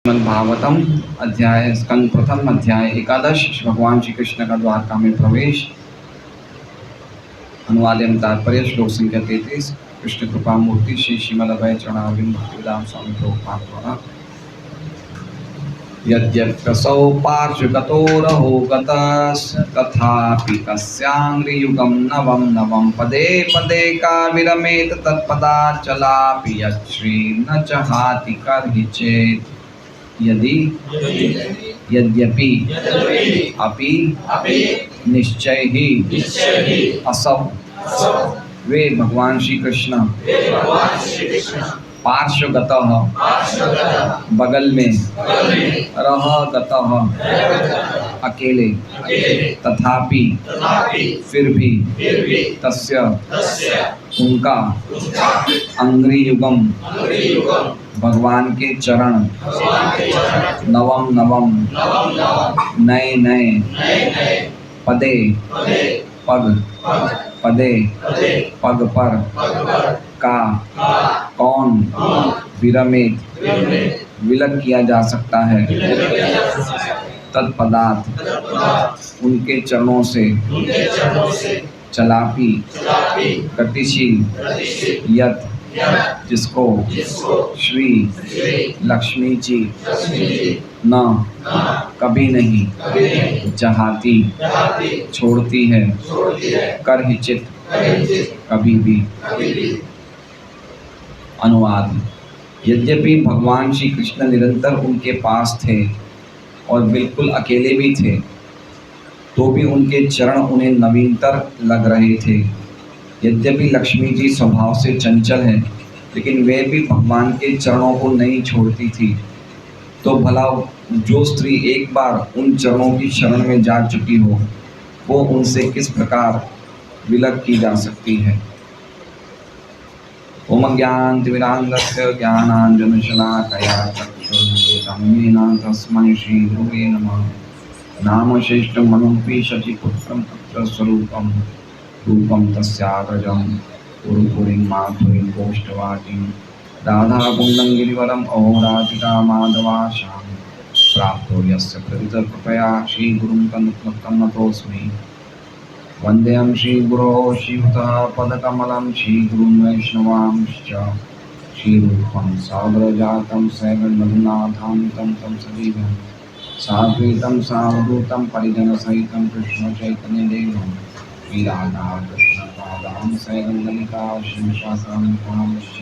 श्रीमद्भागवतम अध्याय स्कंद प्रथम अध्याय एकादश भगवान श्री कृष्ण का द्वारका में प्रवेश। अनुवाद एवं तात्पर्य श्लोक संख्या 33। कृष्ण कृपा मूर्ति श्री श्रीमदभय चरणारविंद भक्तिवेदांत स्वामी प्रभुपाद द्वारा। यद्यप्यसौ पार्श्वगतो रहो गतस् तथापि तस्यांघ्रियुगं नवं नवं पदे पदे का विरमेत तत्पदाचलापि यच्छ्री न चहाति कर्हि चेत् यदि यद्यपि अपि निश्चय ही असौ वे भगवान श्री कृष्ण पार्श्वगतः बगल में रहगतः अकेले तथापि फिर भी तस्य उनका अंघ्रियुगम भगवान के चरण नवम नवम नए नए पदे पग पदे पग पर का कौन विरमित विलग किया जा सकता है तत्पदार्थ उनके चरणों से चलापी गतिशील यत जिसको श्री लक्ष्मी जी न कभी नहीं चाहती छोड़ती है कर ही चित कभी भी। अनुवाद। यद्यपि भगवान श्री कृष्ण निरंतर उनके पास थे और बिल्कुल अकेले भी थे, तो भी उनके चरण उन्हें नवीनतर लग रहे थे। यद्यपि लक्ष्मी जी स्वभाव से चंचल हैं, लेकिन वे भी भगवान के चरणों को नहीं छोड़ती थी। तो भला जो स्त्री एक बार उन चरणों की शरण में जा चुकी हो, वो उनसे किस प्रकार विलग की जा सकती है। ओम ज्ञानतिमिरान्धस्य ज्ञानाञ्जनशलाकया चक्षुरुन्मीलितं तस्मै श्रीगुरुवे नमः। नामश्रेष्ठमनुपि शचिपुत्रं पुत्रस्वरूपं रूपं तस्याग्रजं पुरुपुरीं माधुरीं गोष्ठवाटीं राधाकुण्डं गिरिवरम् अहोराधिका माधवाशां प्राप्तो यस्य प्रथितकृपया श्रीगुरुं तन्नतं नतोऽस्मि। वन्देऽहं श्रीगुरोः श्रीयुतः पदकमलं श्रीगुरुं वैष्णवांश्च श्रीरूपं साग्रजातं सैगणमधुनाथान्वितं तं सजीवं साद्वैतं सावधूतं परिजनसहितं कृष्णचैतन्यदेवं श्रीराधाकृष्णपादां सैगणललिता श्रीशाखान्वितांश्च।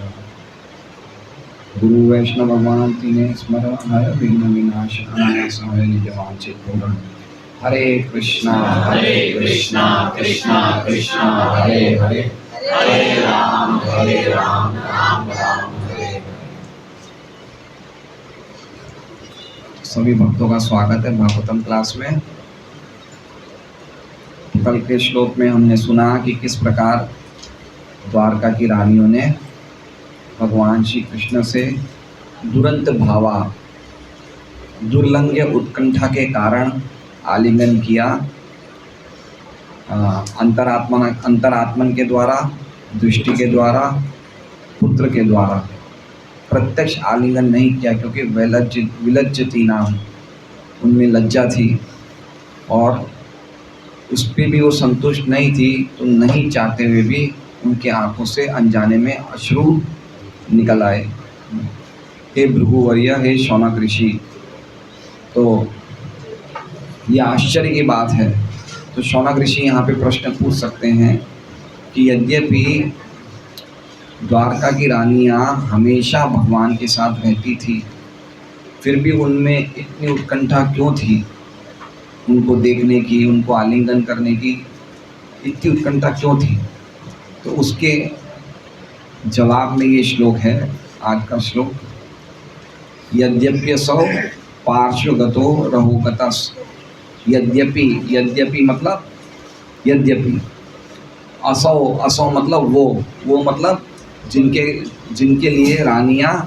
गुरु वैष्णव भगवान तीने स्मर हर विघ्न विनाशनाय सहाय निजवांचित पूर्ण। हरे कृष्णा कृष्णा कृष्णा हरे हरे हरे राम राम राम हरे हरे। सभी भक्तों का स्वागत है भागवतम क्लास में। कल के श्लोक में हमने सुना कि किस प्रकार द्वारका की रानियों ने भगवान श्री कृष्ण से दुरंत भावा दुर्लंघ्य उत्कंठा के कारण आलिंगन किया। अंतरात्मन के द्वारा, दृष्टि के द्वारा, पुत्र के द्वारा प्रत्यक्ष आलिंगन नहीं किया, क्योंकि विलज्जती नाम उनमें लज्जा थी और उस पर भी वो संतुष्ट नहीं थी। तो नहीं चाहते हुए भी उनके आंखों से अनजाने में अश्रु निकल आए। हे भृगुवर्य, हे शौनक ऋषि, तो यह आश्चर्य की बात है। तो शौनक ऋषि यहाँ पे प्रश्न पूछ सकते हैं कि यद्यपि द्वारका की रानियाँ हमेशा भगवान के साथ रहती थी, फिर भी उनमें इतनी उत्कंठा क्यों थी? उनको देखने की, उनको आलिंगन करने की इतनी उत्कंठा क्यों थी? तो उसके जवाब में ये श्लोक है, आज का श्लोक। यद्यप्यसौ पार्श्वगतो रहुगतस्। यद्यपि मतलब यद्यपि, असौ मतलब वो मतलब जिनके लिए रानियाँ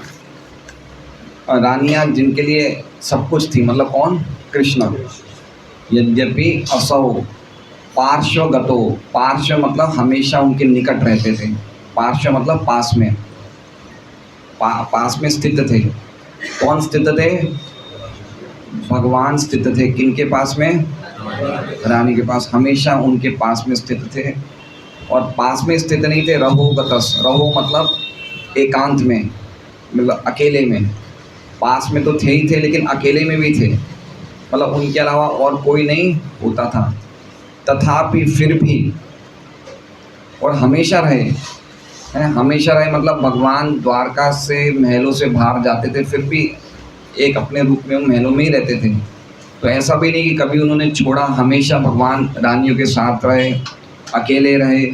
जिनके लिए सब कुछ थी, मतलब कौन? कृष्ण। यद्यपि असौ पार्श्वगतो, पार्श्व मतलब हमेशा उनके निकट रहते थे। पार्श्व मतलब पास में, पास में स्थित थे। कौन स्थित थे? भगवान स्थित थे। किनके पास में? रानी के पास। हमेशा उनके पास में स्थित थे। और पास में स्थित नहीं थे, रहो गतस। रहो मतलब एकांत में, मतलब अकेले में। पास में तो थे ही थे, लेकिन अकेले में भी थे, मतलब उनके अलावा और कोई नहीं होता था। तथापि फिर भी, और हमेशा रहे हैं। हमेशा रहे मतलब भगवान द्वारका से महलों से बाहर जाते थे, फिर भी एक अपने रूप में वो महलों में ही रहते थे। तो ऐसा भी नहीं कि कभी उन्होंने छोड़ा, हमेशा भगवान रानियों के साथ रहे, अकेले रहे।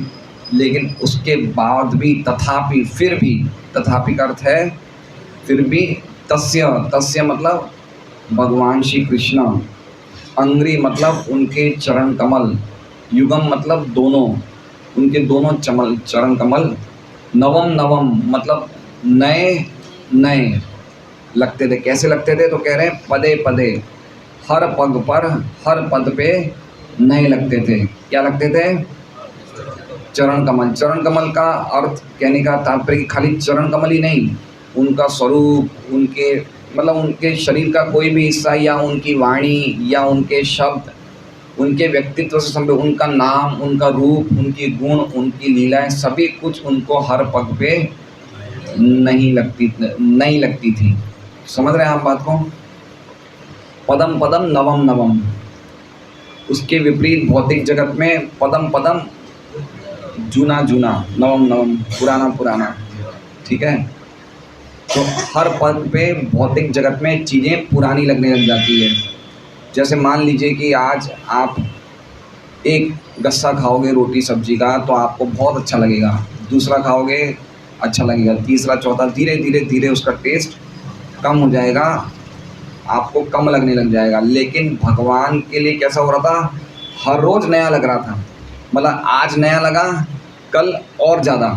लेकिन उसके बाद भी, तथापि फिर भी, तथापि का अर्थ है फिर भी, तस्य, तस्य मतलब भगवान श्री कृष्ण, अंग्री मतलब उनके चरण कमल, युगम मतलब दोनों, उनके दोनों चरण कमल, नवम नवम मतलब नए नए लगते थे। कैसे लगते थे? तो कह रहे हैं पदे पदे, हर पग पर, हर पद पे नए लगते थे। क्या लगते थे? चरण कमल। चरण कमल का अर्थ कहने का तात्पर्य खाली चरण कमल ही नहीं, उनका स्वरूप, उनके मतलब उनके शरीर का कोई भी हिस्सा, या उनकी वाणी, या उनके शब्द, उनके व्यक्तित्व से संबंधित, उनका नाम, उनका रूप, उनकी गुण, उनकी लीलाएं, सभी कुछ उनको हर पग पे नहीं लगती थी। समझ रहे हैं आप बात को? पदम पदम नवम नवम। उसके विपरीत भौतिक जगत में पदम पदम जूना जूना, नवम नवम पुराना पुराना। ठीक है? तो हर पद पे भौतिक जगत में चीज़ें पुरानी लगने लग जाती है। जैसे मान लीजिए कि आज आप एक गस्सा खाओगे रोटी सब्जी का, तो आपको बहुत अच्छा लगेगा। दूसरा खाओगे, अच्छा लगेगा। तीसरा चौथा, धीरे धीरे धीरे उसका टेस्ट कम हो जाएगा, आपको कम लगने लग जाएगा। लेकिन भगवान के लिए कैसा हो रहा था? हर रोज़ नया लग रहा था। मतलब आज नया लगा, कल और ज़्यादा,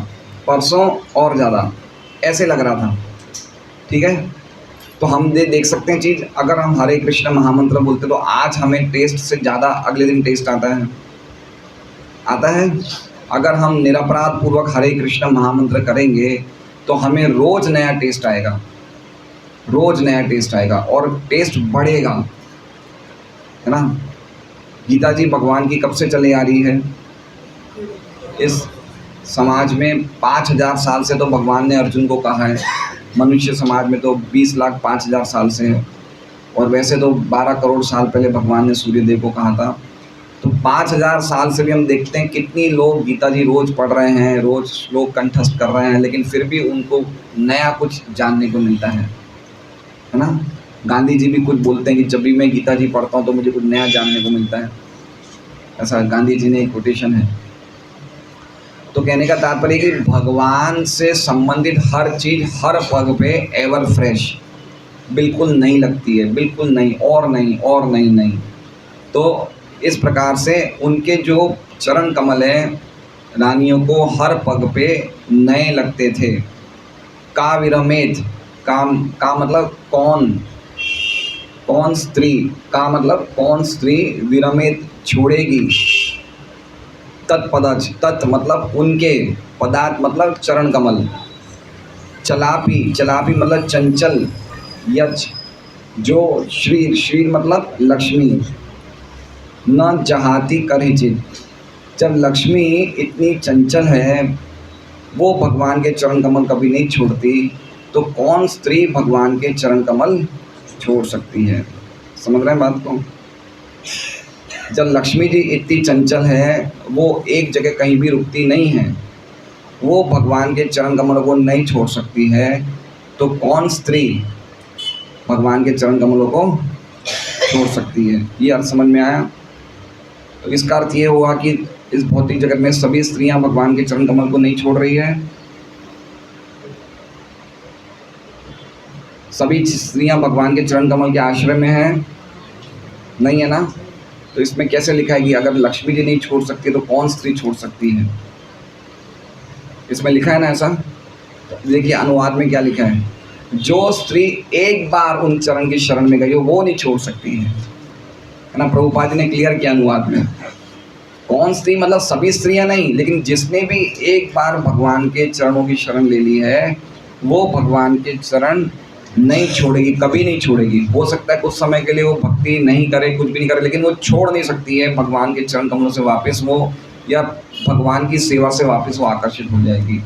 परसों और ज़्यादा, ऐसे लग रहा था। ठीक है? तो हम देख सकते हैं चीज़, अगर हम हरे कृष्ण महामंत्र बोलते तो आज हमें टेस्ट से ज़्यादा अगले दिन टेस्ट आता है। अगर हम निरपराध पूर्वक हरे कृष्ण महामंत्र करेंगे तो हमें रोज़ नया टेस्ट आएगा, रोज़ नया टेस्ट आएगा, और टेस्ट बढ़ेगा, है ना? गीता जी भगवान की कब से चली आ रही है? इस समाज में 5000 साल से तो भगवान ने अर्जुन को कहा है। मनुष्य समाज में तो 20,05,000 साल से है, और वैसे तो 12 करोड़ साल पहले भगवान ने सूर्यदेव को कहा था। तो 5000 साल से भी हम देखते हैं कितनी लोग गीता जी रोज़ पढ़ रहे हैं, रोज़ श्लोक कंठस्थ कर रहे हैं, लेकिन फिर भी उनको नया कुछ जानने को मिलता है ना? गांधी जी भी कुछ बोलते हैं कि जब भी मैं गीता जी पढ़ता हूँ तो मुझे कुछ नया जानने को मिलता है। ऐसा गांधी जी ने एक कोटेशन है। तो कहने का तात्पर्य कि भगवान से संबंधित हर चीज़ हर पग पे एवर फ्रेश, बिल्कुल नई लगती है, बिल्कुल नई, और नई और नई नई। तो इस प्रकार से उनके जो चरण कमल हैं, रानियों को हर पग पे नए लगते थे। का विरमेत, का मतलब कौन, कौन स्त्री, का मतलब कौन स्त्री, विरमेत छोड़ेगी, तत्पदार्थ, तत् मतलब उनके, पदार्थ मतलब चरण कमल, चलापी, चलापी मतलब चंचल, यच जो, श्रीर, श्रीर मतलब लक्ष्मी, न जहाती करहिचित, जब लक्ष्मी इतनी चंचल है, वो भगवान के चरण कमल कभी नहीं छोड़ती, तो कौन स्त्री भगवान के चरण कमल छोड़ सकती है? समझ रहे हैं बात को? जब लक्ष्मी जी इतनी चंचल है, वो एक जगह कहीं भी रुकती नहीं है, वो भगवान के चरण कमलों को नहीं छोड़ सकती है, तो कौन स्त्री भगवान के चरण कमलों को छोड़ सकती है? ये अर्थ समझ में आया? तो इसका अर्थ ये हुआ कि इस भौतिक जगत में सभी स्त्रियां भगवान के चरण कमल को नहीं छोड़ रही है। सभी स्त्रियां भगवान के चरण कमल के आश्रय में हैं? नहीं है ना? तो इसमें कैसे लिखा है कि अगर लक्ष्मी जी नहीं छोड़ सकती तो कौन स्त्री छोड़ सकती है? इसमें लिखा है ना ऐसा? देखिए अनुवाद में क्या लिखा है, जो स्त्री एक बार उन चरण की शरण में गई हो वो नहीं छोड़ सकती है ना? प्रभुपाद जी ने क्लियर किया अनुवाद में। कौन स्त्री मतलब सभी स्त्रियां नहीं, लेकिन जिसने भी एक बार भगवान के चरणों की शरण ले ली है, वो भगवान के चरण नहीं छोड़ेगी, कभी नहीं छोड़ेगी। हो सकता है कुछ समय के लिए वो भक्ति नहीं करे, कुछ भी नहीं करे, लेकिन वो छोड़ नहीं सकती है भगवान के चरण कमलों से वापस वो, या भगवान की सेवा से वापस वो आकर्षित हो जाएगी।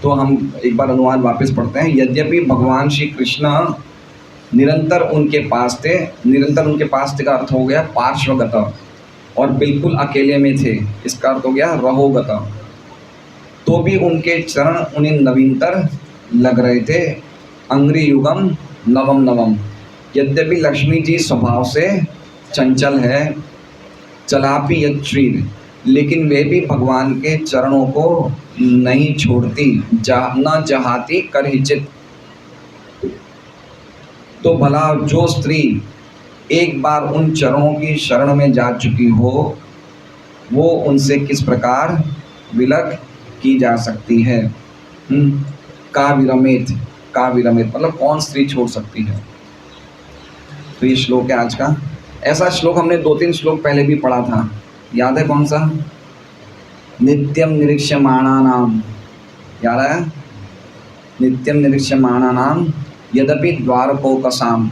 तो हम एक बार अनुवाद वापस पढ़ते हैं। यद्यपि भगवान श्री कृष्ण निरंतर उनके पास थे, निरंतर उनके पास थे का अर्थ हो गया पार्श्वगत, और बिल्कुल अकेले में थे, इसका अर्थ हो गया रहोगत। तो भी उनके चरण उन्हें नवीनतर लग रहे थे, अंग्री युगम नवम नवम। यद्यपि लक्ष्मी जी स्वभाव से चंचल है, चलापी यच्छ्रीर, लेकिन वे भी भगवान के चरणों को नहीं छोड़ती, न जहाती कर हिचित। तो भला जो स्त्री एक बार उन चरणों की शरण में जा चुकी हो, वो उनसे किस प्रकार विलग की जा सकती है। का विरमित, का विरमित मतलब कौन स्त्री छोड़ सकती है। तो ये श्लोक है आज का। ऐसा श्लोक हमने 2-3 श्लोक पहले भी पढ़ा था, याद है कौन सा? नित्यम निरीक्ष्यमाणानाम, याद है? नित्यम निरीक्ष्यमाणानाम यद्यपि द्वारकोकसाम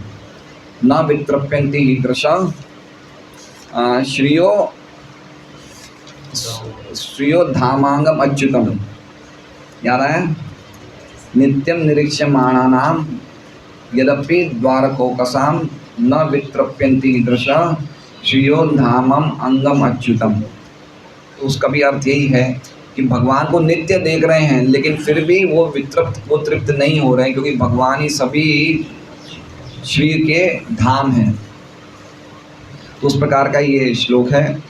न वित्रप्यन्ति हीदृशा श्रियो धामांगम अच्युतम। याद है? नित्यम निरीक्ष्यमाणानाम यद्यपि द्वारकोकसाम न वित्रप्यन्ति हीदृशा श्रियो धामम अंगम अच्युतम। तो उसका भी अर्थ यही है कि भगवान को नित्य देख रहे हैं, लेकिन फिर भी वो तृप्त नहीं हो रहे हैं, क्योंकि भगवान ही सभी श्री के धाम हैं। तो उस प्रकार का ये श्लोक है।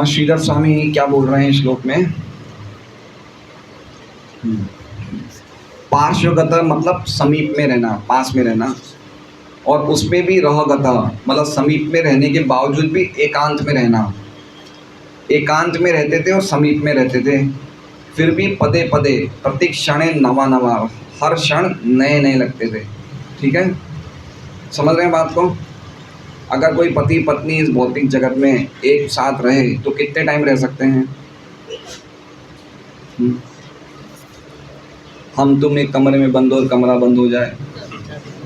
श्रीधर स्वामी क्या बोल रहे हैं श्लोक में? पार्श्वगत मतलब समीप में रहना, पास में रहना, और उसमें भी रहगत मतलब समीप में रहने के बावजूद भी एकांत में रहना। एकांत में रहते थे और समीप में रहते थे, फिर भी पदे पदे प्रति क्षण नवा नवा, हर क्षण नए नए लगते थे। ठीक है, समझ रहे हैं बात को? अगर कोई पति पत्नी इस भौतिक जगत में एक साथ रहे तो कितने टाइम रह सकते हैं? हम तुम एक कमरे में बंद और कमरा बंद हो जाए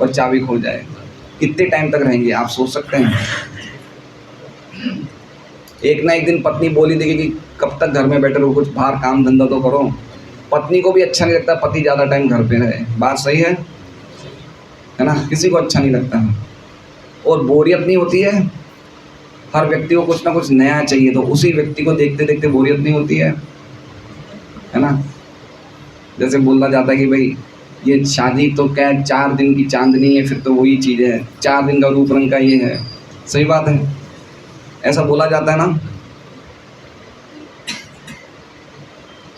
और चाबी खो जाए, कितने टाइम तक रहेंगे आप सोच सकते हैं? एक ना एक दिन पत्नी बोली देगी कि कब तक घर में बैठे रहो, कुछ बाहर काम धंधा तो करो। पत्नी को भी अच्छा नहीं लगता पति ज़्यादा टाइम घर पे रहे, बात सही है ना? किसी को अच्छा नहीं लगता है। और बोरियत नहीं होती है? हर व्यक्ति को कुछ ना कुछ नया चाहिए, तो उसी व्यक्ति को देखते देखते बोरियत नहीं होती है ना? जैसे बोला जाता है कि भाई ये शादी तो क्या 4 दिन की चांदनी है, फिर तो वही चीज़ है, 4 दिन का रूप रंग का ये है। सही बात है, ऐसा बोला जाता है ना?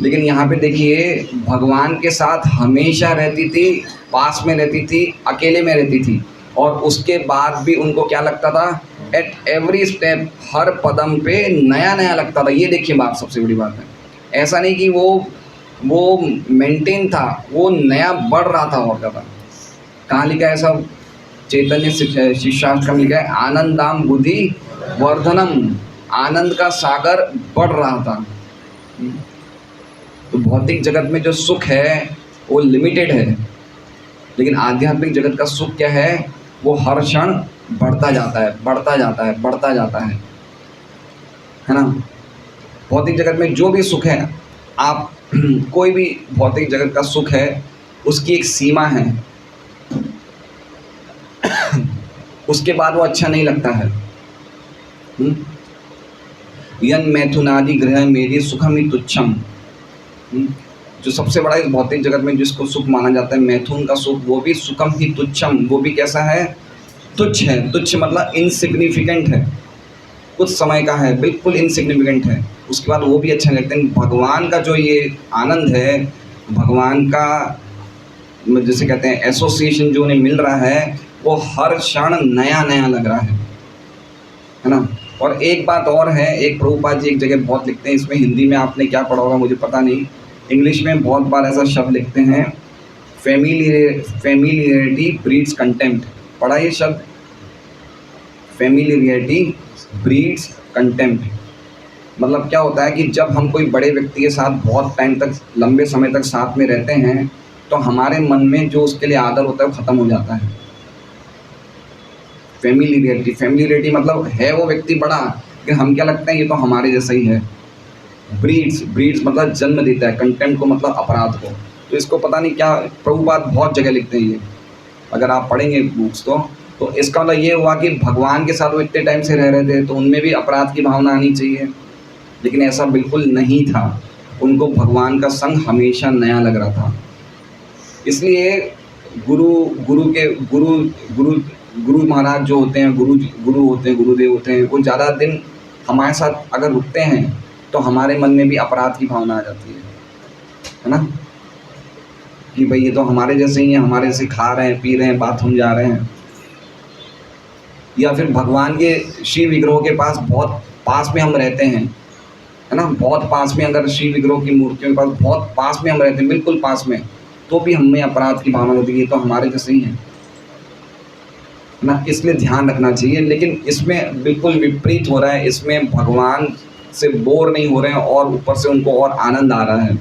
लेकिन यहाँ पे देखिए, भगवान के साथ हमेशा रहती थी, पास में रहती थी, अकेले में रहती थी, और उसके बाद भी उनको क्या लगता था? एट एवरी स्टेप, हर कदम पे नया नया लगता था। ये देखिए बात, सबसे बड़ी बात है, ऐसा नहीं कि वो मेंटेन था, वो नया बढ़ रहा था और ज़्यादा। कहाँ लिखा है ऐसा? चैतन्य शिक्षाश्रम लिखा है, आनंदाम बुद्धि वर्धनम, आनंद का सागर बढ़ रहा था। तो भौतिक जगत में जो सुख है वो लिमिटेड है, लेकिन आध्यात्मिक जगत का सुख क्या है? वो हर क्षण बढ़ता जाता है, बढ़ता जाता है, बढ़ता जाता है ना? भौतिक जगत में जो भी सुख है, आप कोई भी भौतिक जगत का सुख है, उसकी एक सीमा है, उसके बाद वो अच्छा नहीं लगता है। यन मैथुनादि ग्रह मेरी सुखम ही तुच्छम, जो सबसे बड़ा इस भौतिक जगत में जिसको सुख माना जाता है, मैथुन का सुख, वो भी सुखम ही तुच्छम, वो भी कैसा है? तुच्छ है। तुच्छ मतलब इनसिग्निफिकेंट है, कुछ समय का है, बिल्कुल इनसिग्निफिकेंट है, उसके बाद वो भी अच्छा नहीं लगता है। भगवान का जो ये आनंद है, भगवान का जैसे कहते हैं एसोसिएशन जो उन्हें मिल रहा है, वो हर क्षण नया नया लग रहा है ना? और एक बात और है, एक प्रभुपाद जी एक जगह बहुत लिखते हैं, इसमें हिंदी में आपने क्या पढ़ा होगा मुझे पता नहीं, इंग्लिश में बहुत बार ऐसा शब्द लिखते हैं, फेमिलियरिटी ब्रीड्स कंटेम्प्ट। पढ़ा ये शब्द? Familiarity breeds contempt. मतलब क्या होता है कि जब हम कोई बड़े व्यक्ति के साथ बहुत टाइम तक, लंबे समय तक साथ में रहते हैं, तो हमारे मन में जो उसके लिए आदर होता है वो ख़त्म हो जाता है। फैमिलियरिटी मतलब है वो व्यक्ति बड़ा, लेकिन हम क्या लगता है ये तो हमारे जैसा ही है। ब्रीड्स मतलब जन्म देता है, कंटेम्प्ट को मतलब अपराध को। तो इसको पता नहीं क्या प्रभुपाद बहुत जगह लिखते हैं ये, अगर आप पढ़ेंगे बुक्स तो इसका मतलब ये हुआ कि भगवान के साथ वो इतने टाइम से रह रहे थे तो उनमें भी अपराध की भावना आनी चाहिए, लेकिन ऐसा बिल्कुल नहीं था। उनको भगवान का संग हमेशा नया लग रहा था। इसलिए गुरु गुरु के गुरु गुरु गुरु महाराज जो होते हैं, गुरु होते हैं, गुरुदेव होते हैं, वो ज़्यादा दिन हमारे साथ अगर रुकते हैं तो हमारे मन में भी अपराध की भावना आ जाती है ना, कि भाई ये तो हमारे जैसे ही हैं, हमारे जैसे खा रहे हैं, पी रहे हैं, बाथरूम जा रहे हैं। या फिर भगवान के शिव विग्रहों के पास बहुत पास में हम रहते हैं, है ना, बहुत पास में, अगर शिव विग्रह की मूर्तियों के पास बहुत पास में हम रहते हैं, बिल्कुल पास में, तो भी हमें अपराध की भावना होती है, तो हमारे जैसे ही है ना। इसलिए ध्यान रखना चाहिए। लेकिन इसमें बिल्कुल विपरीत हो रहा है, इसमें भगवान से बोर नहीं हो रहे हैं और ऊपर से उनको और आनंद आ रहा है।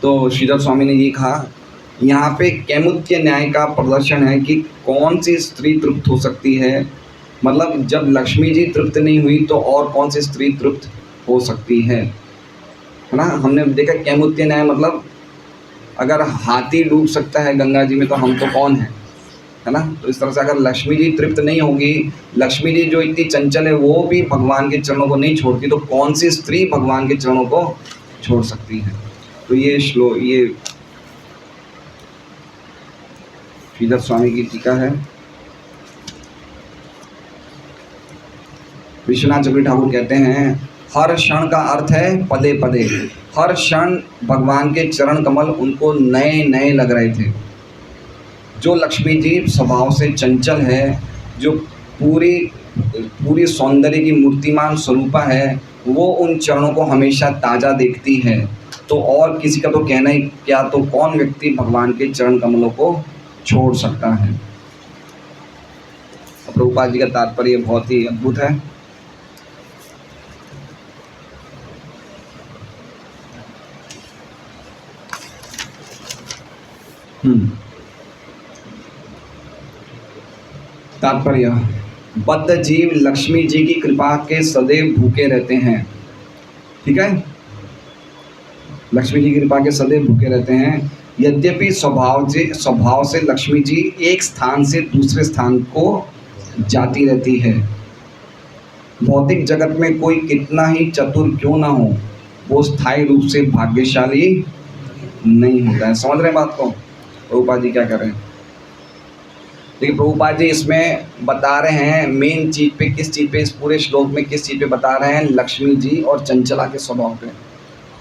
तो श्रीधर स्वामी ने ये कहा, यहाँ पे कैमुत्य न्याय का प्रदर्शन है कि कौन सी स्त्री तृप्त हो सकती है। मतलब जब लक्ष्मी जी तृप्त नहीं हुई तो और कौन सी स्त्री तृप्त हो सकती है ना। हमने देखा कैमुत्य न्याय मतलब अगर हाथी डूब सकता है गंगा जी में तो हम तो कौन है ना। तो इस तरह से अगर लक्ष्मी जी तृप्त नहीं होगी, लक्ष्मी जी जो इतनी चंचल है वो भी भगवान के चरणों को नहीं छोड़ती, तो कौन सी स्त्री भगवान के चरणों को छोड़ सकती है। तो ये श्लोक, ये श्रीधर स्वामी की टीका है। विश्वनाथ चक्रवर्ती ठाकुर कहते हैं, हर क्षण का अर्थ है पदे पदे। हर क्षण भगवान के चरण कमल उनको नए नए लग रहे थे। जो लक्ष्मी जी स्वभाव से चंचल है, जो पूरी सौंदर्य की मूर्तिमान स्वरूपा है, वो उन चरणों को हमेशा ताज़ा देखती है। तो और किसी का तो कहना ही क्या, तो कौन व्यक्ति भगवान के चरण कमलों को छोड़ सकता है। प्रभुपाद जी का तात्पर्य बहुत ही अद्भुत है। तात्पर्य, बद्ध जीव लक्ष्मी जी की कृपा के सदैव भूखे रहते हैं। ठीक है, लक्ष्मी जी की कृपा के सदैव भूखे रहते हैं। यद्यपि स्वभाव से लक्ष्मी जी एक स्थान से दूसरे स्थान को जाती रहती है। भौतिक जगत में कोई कितना ही चतुर क्यों ना हो, वो स्थायी रूप से भाग्यशाली नहीं होता है। समझ रहे हैं बात को प्रभुपाद जी क्या कर रहे हैं। देखिए प्रभुपाद जी इसमें बता रहे हैं मेन चीज़ पे, किस चीज़ पे, इस पूरे श्लोक में किस चीज़ पे बता रहे हैं, लक्ष्मी जी और चंचला के स्वभाव पे।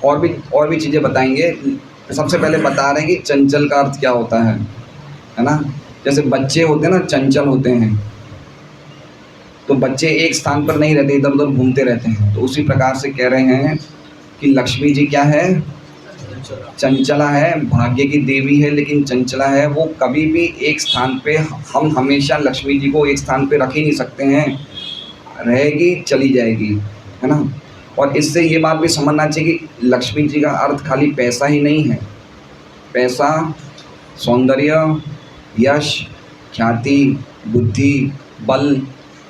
और भी चीज़ें बताएंगे। सबसे पहले बता रहे हैं कि चंचल का अर्थ क्या होता है ना। जैसे बच्चे होते हैं ना, चंचल होते हैं, तो बच्चे एक स्थान पर नहीं रहते, इधर उधर घूमते रहते हैं। तो उसी प्रकार से कह रहे हैं कि लक्ष्मी जी क्या है, चंचला है, भाग्य की देवी है, लेकिन चंचला है। वो कभी भी एक स्थान पे, हम हमेशा लक्ष्मी जी को एक स्थान पे रख ही नहीं सकते हैं, रहेगी चली जाएगी, है ना। और इससे ये बात भी समझना चाहिए कि लक्ष्मी जी का अर्थ खाली पैसा ही नहीं है। पैसा, सौंदर्य, यश, ख्याति, बुद्धि, बल,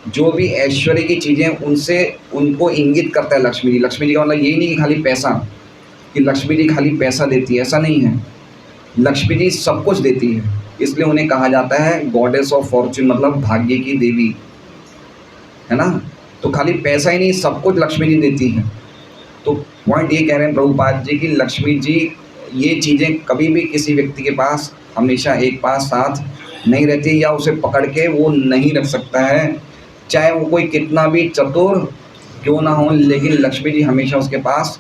जो भी ऐश्वर्य की चीज़ें, उनसे उनको इंगित करता है लक्ष्मी जी। लक्ष्मी जी का मतलब यही नहीं कि खाली पैसा, कि लक्ष्मी जी खाली पैसा देती है, ऐसा नहीं है। लक्ष्मी जी सब कुछ देती है, इसलिए उन्हें कहा जाता है गॉडेस ऑफ फॉर्च्यून, मतलब भाग्य की देवी, है ना। तो खाली पैसा ही नहीं, सब कुछ लक्ष्मी जी देती है। तो पॉइंट ये कह रहे हैं प्रभुपाद जी कि लक्ष्मी जी ये चीज़ें कभी भी किसी व्यक्ति के पास हमेशा एक पास साथ नहीं रहती, या उसे पकड़ के वो नहीं रख सकता है, चाहे वो कोई कितना भी चतुर क्यों ना हो, लेकिन लक्ष्मी जी हमेशा उसके पास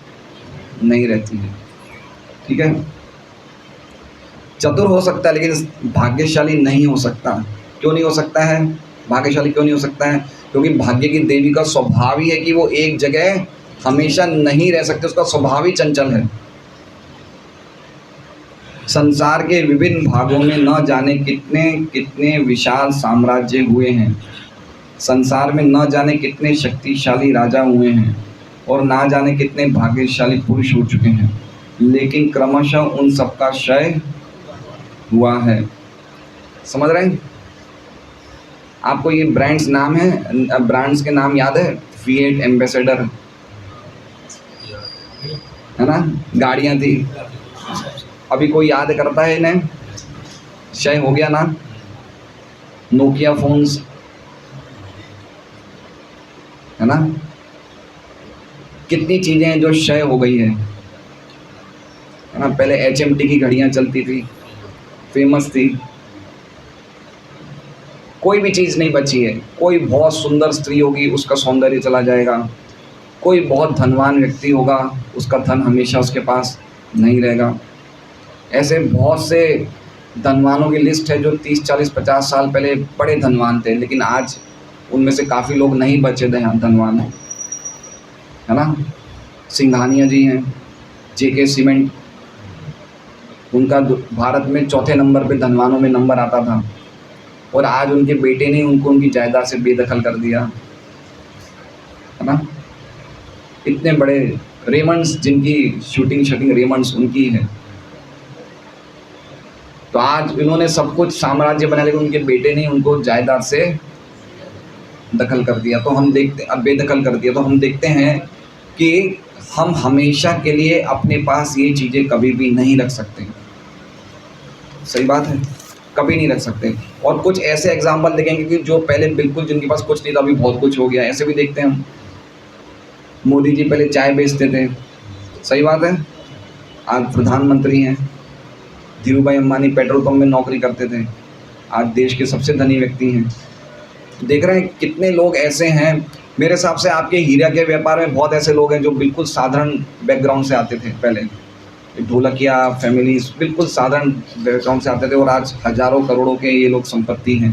नहीं रहती है। ठीक है, चतुर हो सकता है लेकिन भाग्यशाली नहीं हो सकता। क्यों नहीं हो सकता है, भाग्यशाली क्यों नहीं हो सकता है? क्योंकि भाग्य की देवी का स्वभाव ही है कि वो एक जगह हमेशा नहीं रह सकते, उसका स्वभाव ही चंचल है। संसार के विभिन्न भागों में न जाने कितने कितने विशाल साम्राज्य हुए हैं। संसार में न जाने कितने शक्तिशाली राजा हुए हैं और ना जाने कितने भाग्यशाली पुरुष हो चुके हैं, लेकिन क्रमशः उन सबका क्षय हुआ है। समझ रहे हैं? आपको ये ब्रांड्स नाम है, ब्रांड्स के नाम याद है? फिएट, एम्बेसडर, है ना, गाड़ियाँ थी। अभी कोई याद करता है इन्हें? क्षय हो गया ना। नोकिया फोन्स, है ना, कितनी चीज़ें हैं जो क्षय हो गई है ना। पहले HMT की घड़ियाँ चलती थी, फेमस थी। कोई भी चीज़ नहीं बची है। कोई बहुत सुंदर स्त्री होगी, उसका सौंदर्य चला जाएगा। कोई बहुत धनवान व्यक्ति होगा, उसका धन हमेशा उसके पास नहीं रहेगा। ऐसे बहुत से धनवानों की लिस्ट है जो 30, 40, 50 साल पहले बड़े धनवान थे, लेकिन आज उनमें से काफ़ी लोग नहीं बचे धनवान, है ना। सिंघानिया जी हैं, JK सीमेंट, उनका भारत में चौथे नंबर पे धनवानों में नंबर आता था, और आज उनके बेटे ने उनको उनकी जायदाद से बेदखल कर दिया, है ना। इतने बड़े रेमंड्स, जिनकी शूटिंग रेमंड्स उनकी है, तो आज इन्होंने सब कुछ साम्राज्य बना, लेकिन उनके बेटे ने उनको जायदाद से दखल कर दिया। तो हम देखते, अब बेदखल कर दिया, तो हम देखते हैं कि हम हमेशा के लिए अपने पास ये चीज़ें कभी भी नहीं रख सकते। सही बात है, कभी नहीं रख सकते। और कुछ ऐसे एग्जाम्पल देखेंगे कि जो पहले बिल्कुल, जिनके पास कुछ नहीं था, अभी बहुत कुछ हो गया, ऐसे भी देखते हैं हम। मोदी जी पहले चाय बेचते थे, सही बात है, आज प्रधानमंत्री हैं। धीरूभाई अंबानी पेट्रोल पंप में नौकरी करते थे, आज देश के सबसे धनी व्यक्ति हैं। देख रहे हैं कितने लोग ऐसे हैं। मेरे हिसाब से आपके हीरा के व्यापार में बहुत ऐसे लोग हैं जो बिल्कुल साधारण बैकग्राउंड से आते थे, पहले ढोलकिया फैमिलीज, बिल्कुल साधारण बैकग्राउंड से आते थे, और आज हजारों करोड़ों के ये लोग संपत्ति हैं।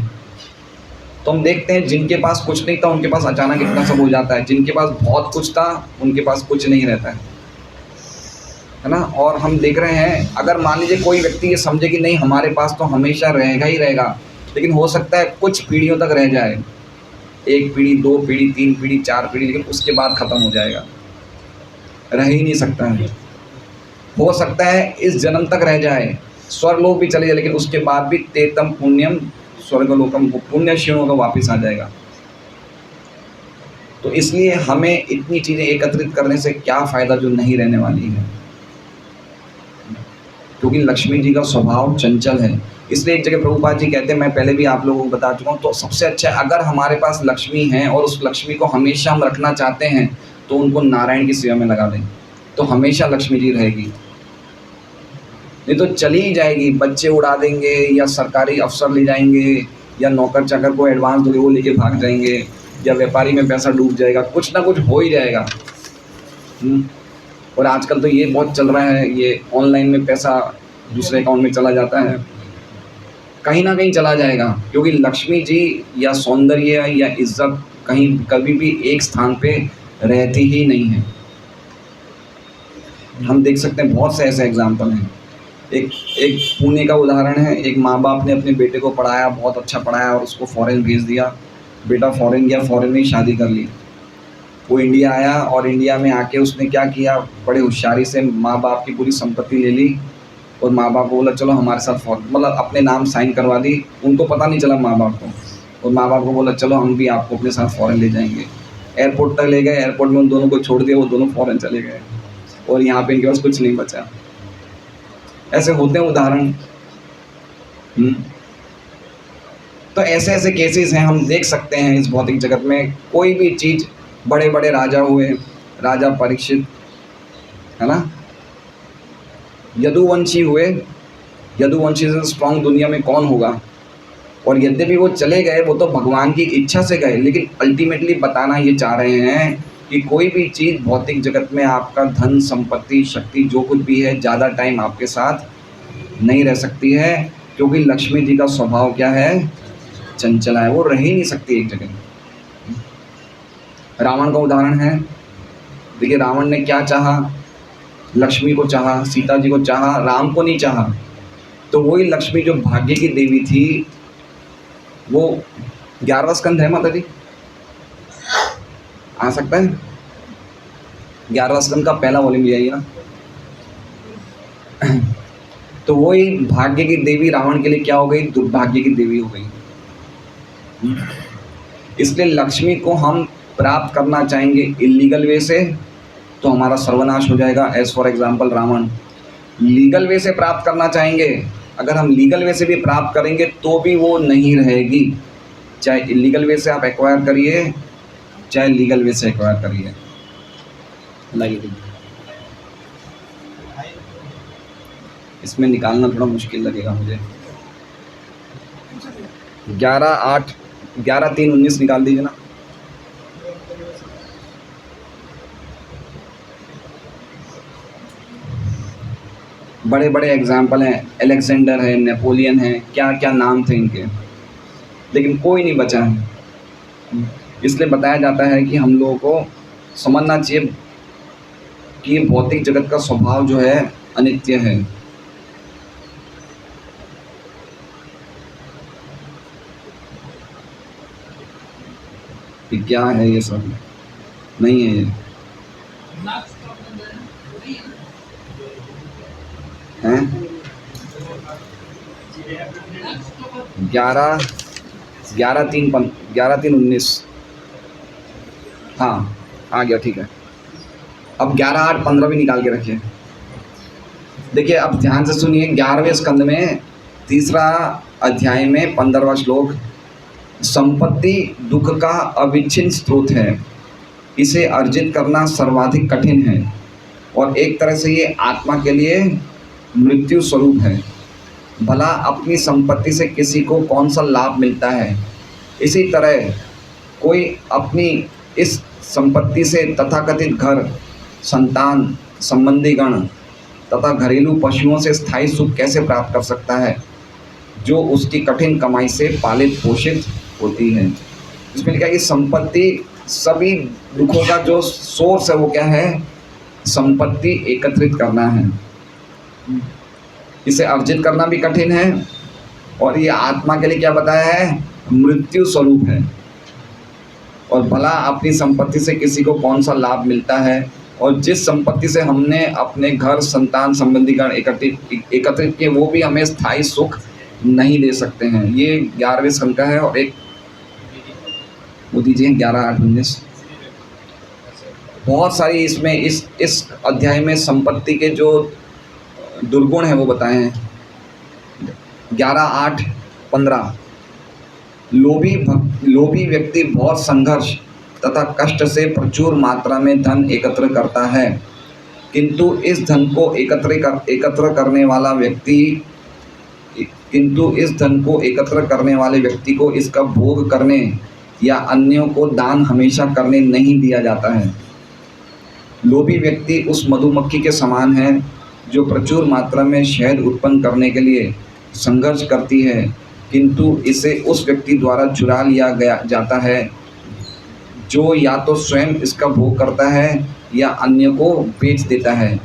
तो हम देखते हैं जिनके पास कुछ नहीं था, उनके पास अचानक इतना सब हो जाता है। जिनके पास बहुत कुछ था, उनके पास कुछ नहीं रहता है ना। और हम देख रहे हैं, अगर मान लीजिए कोई व्यक्ति ये समझे कि नहीं हमारे पास तो हमेशा रहेगा ही रहेगा, लेकिन हो सकता है कुछ पीढ़ियों तक रह जाए, 1 पीढ़ी, 2 पीढ़ी, 3 पीढ़ी, 4 पीढ़ी, लेकिन उसके बाद ख़त्म हो जाएगा, रह ही नहीं सकता है। हो सकता है इस जन्म तक रह जाए, स्वर्गलोक भी चले जाए, लेकिन उसके बाद भी तेतम पुण्यम स्वर्गलोकम, पुण्य क्षीणों का वापस आ जाएगा। तो इसलिए हमें इतनी चीज़ें एकत्रित करने से क्या फ़ायदा जो नहीं रहने वाली है, क्योंकि लक्ष्मी जी का स्वभाव चंचल है। इसलिए एक जगह प्रभुपाद जी कहते हैं, मैं पहले भी आप लोगों को बता चुका हूँ, तो सबसे अच्छा अगर हमारे पास लक्ष्मी है और उस लक्ष्मी को हमेशा हम रखना चाहते हैं, तो उनको नारायण की सेवा में लगा दें, तो हमेशा लक्ष्मी जी रहेगी। नहीं तो चली ही जाएगी, बच्चे उड़ा देंगे, या सरकारी अफसर ले जाएंगे, या नौकर चाकर को एडवांस दोगे वो लेके भाग जाएंगे, या व्यापारी में पैसा डूब जाएगा, कुछ ना कुछ हो ही जाएगा। और आजकल तो ये बहुत चल रहा है, ये ऑनलाइन में पैसा दूसरे अकाउंट में चला जाता है, कहीं ना कहीं चला जाएगा, क्योंकि लक्ष्मी जी या सौंदर्य या इज्जत कहीं कभी भी एक स्थान पे रहती ही नहीं है। हम देख सकते हैं बहुत से ऐसे एग्जाम्पल हैं। एक पुणे का उदाहरण है, एक माँ बाप ने अपने बेटे को पढ़ाया, बहुत अच्छा पढ़ाया, और उसको फॉरेन भेज दिया। बेटा फॉरेन गया, फॉरेन में ही शादी कर ली। वो इंडिया आया, और इंडिया में आके उसने क्या किया, बड़े होशियारी से माँ बाप की पूरी संपत्ति ले ली, और माँ बाप को बोला चलो हमारे साथ फॉरेन, मतलब अपने नाम साइन करवा दी। उनको पता नहीं चला माँ बाप को, और माँ बाप को बोला चलो हम भी आपको अपने साथ फॉरेन ले जाएंगे। एयरपोर्ट तक ले गए, एयरपोर्ट में उन दोनों को छोड़ दिया, वो दोनों फॉरेन चले गए, और यहाँ पे इनके पास कुछ नहीं बचा। ऐसे होते हैं उदाहरण। तो ऐसे ऐसे केसेस हैं, हम देख सकते हैं इस भौतिक जगत में। कोई भी चीज़, बड़े बड़े राजा हुए, राजा परीक्षित, है ना, यदुवंशी हुए, यदुवंशी से स्ट्रॉन्ग दुनिया में कौन होगा। और यद्यपि वो चले गए, वो तो भगवान की इच्छा से गए, लेकिन अल्टीमेटली बताना ये चाह रहे हैं कि कोई भी चीज़ भौतिक जगत में, आपका धन संपत्ति शक्ति जो कुछ भी है, ज़्यादा टाइम आपके साथ नहीं रह सकती है, क्योंकि लक्ष्मी जी का स्वभाव क्या है, चंचला है, वो रह ही नहीं सकती एक जगह। रावण का उदाहरण है, देखिए रावण ने क्या चाहा, लक्ष्मी को चाहा, सीता जी को चाहा, राम को नहीं चाहा। तो वही लक्ष्मी जो भाग्य की देवी थी, वो 11वां स्कंद है माता जी, आ सकता है? 11वां स्कंद का पहला वॉल्यूम ले आइए ना। तो वही भाग्य की देवी रावण के लिए क्या हो गई? दुर्भाग्य की देवी हो गई। इसलिए लक्ष्मी को हम प्राप्त करना चाहेंगे इलीगल वे से तो हमारा सर्वनाश हो जाएगा। As for example Ravan. Legal way से प्राप्त करना चाहेंगे, अगर हम लीगल वे से भी प्राप्त करेंगे तो भी वो नहीं रहेगी। चाहे इलीगल वे से आप एक्वायर करिए, चाहे लीगल वे से एक्वायर करिए। लाइए, इसमें निकालना थोड़ा मुश्किल लगेगा मुझे। 11/8 11/3/19 निकाल दीजिए ना। बड़े बड़े एग्जाम्पल हैं, अलेक्जेंडर है, नेपोलियन है, क्या क्या नाम थे इनके, लेकिन कोई नहीं बचा है। इसलिए बताया जाता है कि हम लोगों को समझना चाहिए कि भौतिक जगत का स्वभाव जो है अनित्य है। कि क्या है ये सब नहीं है ये हैं। 11/3/19 हाँ आ गया, ठीक है। अब 11/8/15 भी निकाल के रखिए। देखिए अब ध्यान से सुनिए, 11वें स्कंद में 3रा अध्याय में 15वां श्लोक, संपत्ति दुख का अविच्छिन्न स्रोत है, इसे अर्जित करना सर्वाधिक कठिन है और एक तरह से ये आत्मा के लिए मृत्यु स्वरूप है। भला अपनी संपत्ति से किसी को कौन सा लाभ मिलता है? इसी तरह कोई अपनी इस संपत्ति से तथाकथित घर, संतान, संबंधीगण तथा घरेलू पशुओं से स्थायी सुख कैसे प्राप्त कर सकता है, जो उसकी कठिन कमाई से पालित पोषित होती है। इसमें लिखा है कि संपत्ति सभी दुखों का जो सोर्स है वो क्या है? संपत्ति एकत्रित करना है। इसे अर्जित करना भी कठिन है और ये आत्मा के लिए क्या बताया है? मृत्यु स्वरूप है। और भला अपनी संपत्ति से किसी को कौन सा लाभ मिलता है, और जिस संपत्ति से हमने अपने घर, संतान, संबंधीगण एकत्रित किए वो भी हमें स्थायी सुख नहीं दे सकते हैं। ये 11वें स्कंद का है। और एक वो दीजिए 11/8/19। बहुत सारी इसमें इस अध्याय में संपत्ति के जो दुर्गुण हैं वो बताए हैं। 11/8/15 लोभी व्यक्ति बहुत संघर्ष तथा कष्ट से प्रचुर मात्रा में धन एकत्र करता है, किंतु इस धन को एकत्र करने वाले व्यक्ति को इसका भोग करने या अन्यों को दान हमेशा करने नहीं दिया जाता है। लोभी व्यक्ति उस मधुमक्खी के समान है जो प्रचुर मात्रा में शहद उत्पन्न करने के लिए संघर्ष करती है, किंतु इसे उस व्यक्ति द्वारा चुरा लिया जाता है जो या तो स्वयं इसका भोग करता है या अन्य को बेच देता है।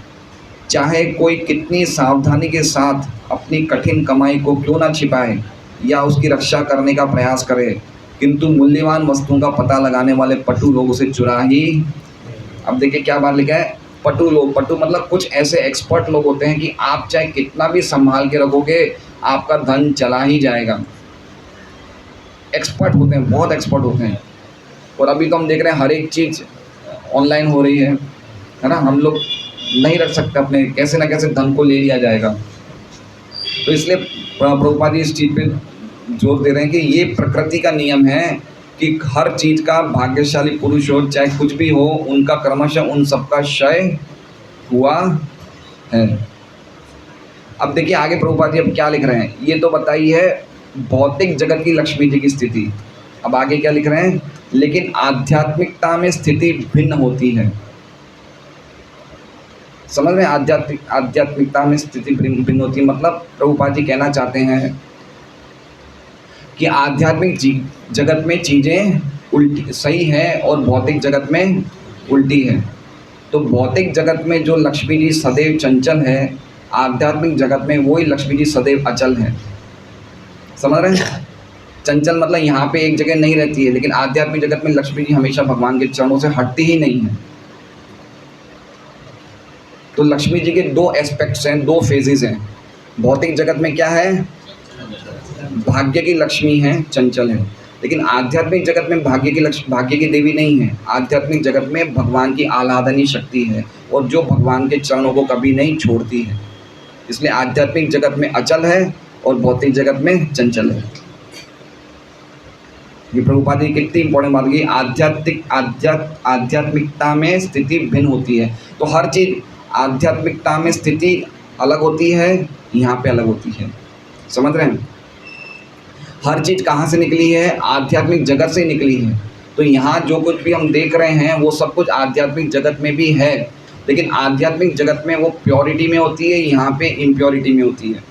चाहे कोई कितनी सावधानी के साथ अपनी कठिन कमाई को क्यों ना छिपाए या उसकी रक्षा करने का प्रयास करे, किंतु मूल्यवान वस्तुओं का पता लगाने वाले पटु लोग उसे चुरा ही। अब देखिए क्या बात लिखा है, पटु लोग। पटु मतलब कुछ ऐसे एक्सपर्ट लोग होते हैं कि आप चाहे कितना भी संभाल के रखोगे आपका धन चला ही जाएगा। एक्सपर्ट होते हैं, बहुत एक्सपर्ट होते हैं। और अभी तो हम देख रहे हैं हर एक चीज़ ऑनलाइन हो रही है ना। हम लोग नहीं रख सकते अपने, कैसे ना कैसे धन को ले लिया जाएगा। तो इसलिए प्रभुपाद जी इस चीज़ पे जोर दे रहे हैं कि ये प्रकृति का नियम है कि हर चीज़ का भाग्यशाली पुरुष हो चाहे कुछ भी हो, उनका क्रमशः उन सबका क्षय हुआ है। अब देखिए आगे प्रभुपाद जी अब क्या लिख रहे हैं। ये तो बताई है भौतिक जगत की लक्ष्मी जी की स्थिति। अब आगे क्या लिख रहे हैं, लेकिन आध्यात्मिकता में स्थिति भिन्न होती है। समझ में, आध्यात्मिकता में स्थिति भिन्न होती है मतलब प्रभुपाद जी कहना चाहते हैं कि आध्यात्मिक जगत में चीज़ें उल्टी सही है और भौतिक जगत में उल्टी है। तो भौतिक जगत में जो लक्ष्मी जी सदैव चंचल है, आध्यात्मिक जगत में वही लक्ष्मी जी सदैव अचल है। समझ रहे हैं? चंचल मतलब यहाँ पे एक जगह नहीं रहती है, लेकिन आध्यात्मिक जगत में लक्ष्मी जी हमेशा भगवान के चरणों से हटती ही नहीं है। तो लक्ष्मी जी के दो एस्पेक्ट्स हैं, दो फेजेस हैं। भौतिक जगत में क्या है, भाग्य की लक्ष्मी है, चंचल है। लेकिन आध्यात्मिक जगत में भाग्य की देवी नहीं है। आध्यात्मिक जगत में भगवान की आह्लादनी शक्ति है, और जो भगवान के चरणों को कभी नहीं छोड़ती है। इसलिए आध्यात्मिक जगत में अचल है और भौतिक जगत में चंचल है। ये प्रभुपाद जी कितनी इंपॉर्टेंट बात की, आध्यात्मिकता में स्थिति भिन्न होती है। तो हर चीज़ आध्यात्मिकता में स्थिति अलग होती है, यहाँ पे अलग होती है। समझ रहे हैं? हर चीज़ कहाँ से निकली है, आध्यात्मिक जगत से निकली है। तो यहाँ जो कुछ भी हम देख रहे हैं वो सब कुछ आध्यात्मिक जगत में भी है, लेकिन आध्यात्मिक जगत में वो प्योरिटी में होती है, यहाँ पे इम्प्योरिटी में होती है।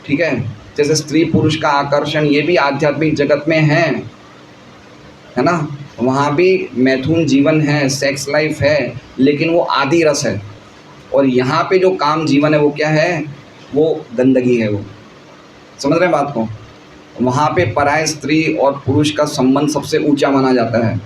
ठीक है? जैसे स्त्री पुरुष का आकर्षण, ये भी आध्यात्मिक जगत में है ना? वहाँ भी मैथुन जीवन है, सेक्स लाइफ है, लेकिन वो आदि रस है। और यहाँ पे जो काम जीवन है वो क्या है, वो गंदगी है। वो समझ रहे हैं बात को? वहाँ पे पराय स्त्री और पुरुष का संबंध सबसे ऊंचा माना जाता है।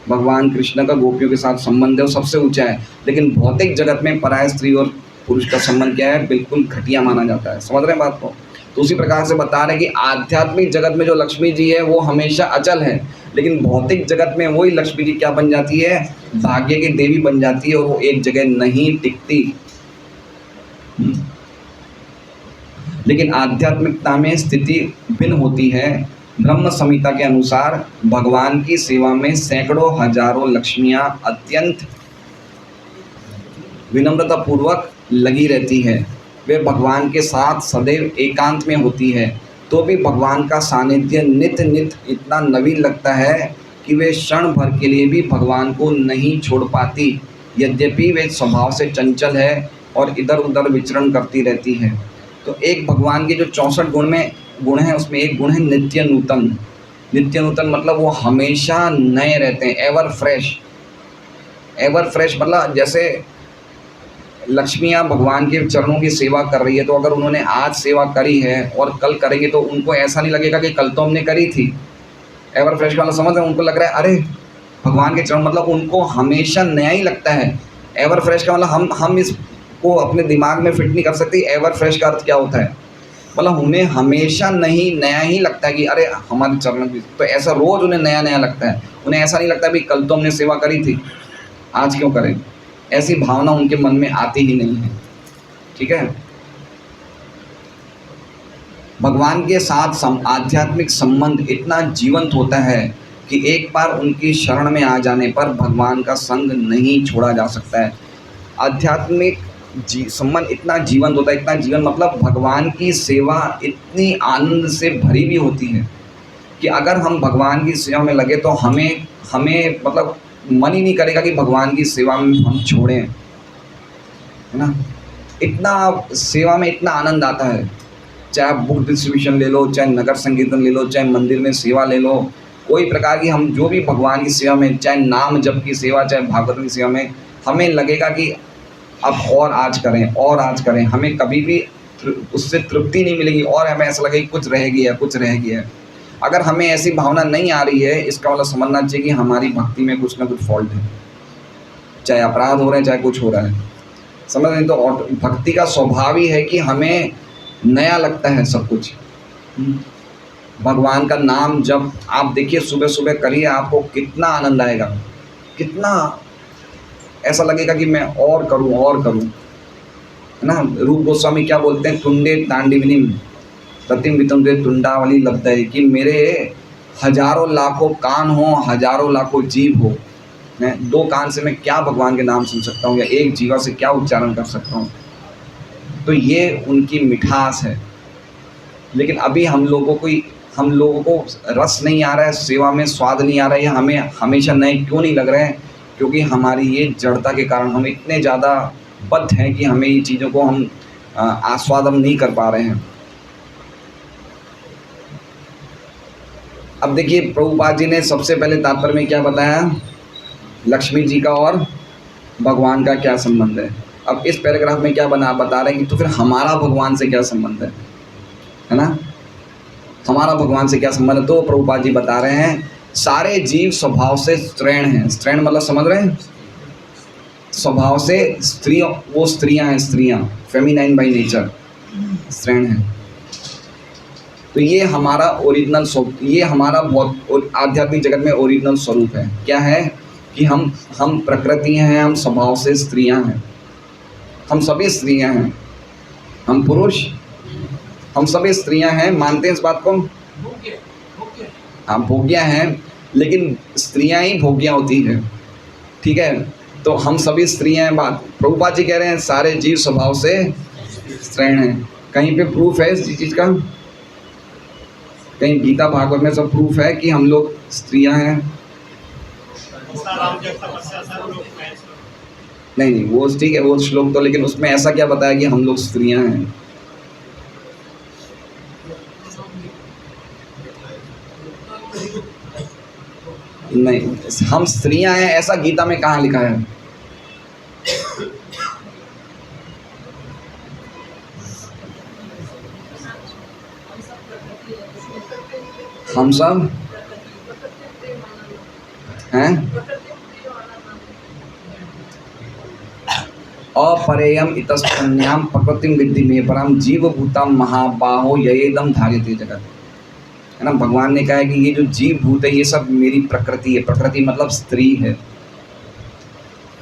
भगवान कृष्ण का गोपियों के साथ संबंध है वो सबसे ऊंचा है, लेकिन भौतिक जगत में पराय स्त्री और पुरुष का संबंध क्या है, बिल्कुल घटिया माना जाता है। समझ रहे हैं बात को? तो उसी प्रकार से बता रहे हैं कि आध्यात्मिक जगत में जो लक्ष्मी जी है वो हमेशा अचल है, लेकिन भौतिक जगत में वही लक्ष्मी जी क्या बन जाती है, भाग्य की देवी बन जाती है, और वो एक जगह नहीं टिकती। लेकिन आध्यात्मिकता में स्थिति भिन्न होती है। ब्रह्म संहिता के अनुसार भगवान की सेवा में सैकड़ों हजारों लक्ष्मियां अत्यंत विनम्रता पूर्वक लगी रहती है। वे भगवान के साथ सदैव एकांत में होती है, तो भी भगवान का सानिध्य नित्य नित्य इतना नवीन लगता है कि वे क्षण भर के लिए भी भगवान को नहीं छोड़ पाती, यद्यपि वे स्वभाव से चंचल है और इधर उधर विचरण करती रहती है। तो एक भगवान के जो 64 गुण हैं उसमें एक गुण है नित्य नूतन। नित्य नूतन मतलब वो हमेशा नए रहते हैं, एवर फ्रेश। एवर फ्रेश मतलब जैसे लक्ष्मियाँ भगवान के चरणों की सेवा कर रही है, तो अगर उन्होंने आज सेवा करी है और कल करेंगे तो उनको ऐसा नहीं लगेगा कि कल तो हमने करी थी। एवर फ्रेश का मतलब समझ रहे हैं? उनको लग रहा है अरे भगवान के चरण, मतलब उनको हमेशा नया ही लगता है। एवर फ्रेश का मतलब हम इसको अपने दिमाग में फिट नहीं कर सकते। एवर फ्रेश का अर्थ क्या होता है, मतलब उन्हें हमेशा नहीं नया ही लगता है कि अरे हमारे चरण की, तो ऐसा रोज़ उन्हें नया नया लगता है। उन्हें ऐसा नहीं लगता भी कल तो हमने सेवा करी थी, आज क्यों करें। ऐसी भावना उनके मन में आती ही नहीं है। ठीक है? भगवान के साथ आध्यात्मिक संबंध इतना जीवंत होता है कि एक बार उनकी शरण में आ जाने पर भगवान का संग नहीं छोड़ा जा सकता है। आध्यात्मिक संबंध इतना जीवंत होता है, इतना जीवन मतलब भगवान की सेवा इतनी आनंद से भरी भी होती है कि अगर हम भगवान की सेवा में लगे तो हमें मतलब मन ही नहीं करेगा कि भगवान की सेवा में हम छोड़ें, है ना? इतना सेवा में इतना आनंद आता है। चाहे बुक डिस्ट्रीब्यूशन ले लो, चाहे नगर संकीर्तन ले लो, चाहे मंदिर में सेवा ले लो, कोई प्रकार की हम जो भी भगवान की सेवा में, चाहे नाम जप की सेवा, चाहे भागवत की सेवा में, हमें लगेगा कि अब और आज करें और आज करें। हमें कभी भी उससे तृप्ति नहीं मिलेगी और हमें ऐसा लगेगा कुछ रह गया है, कुछ रह गया है। अगर हमें ऐसी भावना नहीं आ रही है, इसका मतलब समझना चाहिए कि हमारी भक्ति में कुछ ना कुछ फॉल्ट है, चाहे अपराध हो रहे हैं, चाहे कुछ हो रहा है। समझ रहे? तो भक्ति का स्वभाव ही है कि हमें नया लगता है सब कुछ। भगवान का नाम जब आप देखिए सुबह सुबह करिए, आपको कितना आनंद आएगा, कितना ऐसा लगेगा कि मैं और करूं, है ना? रूप गोस्वामी क्या बोलते हैं, तुंडे तांडिवनी प्रतिम वितम तुंडावली लब्ध है, कि मेरे हजारों लाखों कान हो, हजारों लाखों जीव हो, मैं 2 कान से मैं क्या भगवान के नाम सुन सकता हूँ, या 1 जीवा से क्या उच्चारण कर सकता हूँ। तो ये उनकी मिठास है। लेकिन अभी हम लोगों को रस नहीं आ रहा है, सेवा में स्वाद नहीं आ रहा है, हमें हमेशा नए क्यों नहीं लग रहे हैं? क्योंकि हमारी ये जड़ता के कारण हम इतने ज़्यादा बद्ध हैं कि हमें ये चीज़ों को हम आस्वादन नहीं कर पा रहे हैं। अब देखिए प्रभुपाद जी ने सबसे पहले तात्पर्य में क्या बताया, लक्ष्मी जी का और भगवान का क्या संबंध है। अब इस पैराग्राफ में क्या बता रहे हैं कि तो फिर हमारा भगवान से क्या संबंध है ना? हमारा भगवान से क्या संबंध है? तो प्रभुपाद जी बता रहे हैं सारे जीव स्वभाव से स्त्रैण हैं। स्त्रैण मतलब समझ रहे हैं? स्वभाव से स्त्री, वो स्त्रियां हैं, स्त्रियां फेमिनाइन बाई नेचर स्त्रैण हैं। तो ये हमारा ओरिजिनल स्वरूप, ये हमारा बहुत आध्यात्मिक जगत में ओरिजिनल स्वरूप है। क्या है कि हम प्रकृति हैं, हम स्वभाव से स्त्रियां हैं, हम सभी स्त्रियां हैं, हम पुरुष, हम सभी स्त्रियां हैं। मानते हैं इस बात को? हाँ, भोग्या हैं, लेकिन स्त्रियां ही भोग्या होती हैं, ठीक है? तो हम सभी स्त्रियां हैं। बात प्रभुपाद जी कह रहे हैं सारे जीव स्वभाव से स्त्रैण हैं। कहीं पे प्रूफ है इस चीज़ का? कहीं गीता भागवत में सब प्रूफ है कि हम लोग स्त्रियां हैं? नहीं, वो ठीक है, वो श्लोक तो, लेकिन उसमें ऐसा क्या बताया कि हम लोग स्त्रियां हैं? नहीं, हम स्त्रियां हैं ऐसा गीता में कहाँ लिखा है? हम सब हैं अपरेयम इतस्तन्याम प्रकृतिम विद्धि में परम जीव भूतम महाबाहो येदम धार्यते जगत, है ना? भगवान ने कहा है कि ये जो जीव भूत है ये सब मेरी प्रकृति है। प्रकृति मतलब स्त्री है।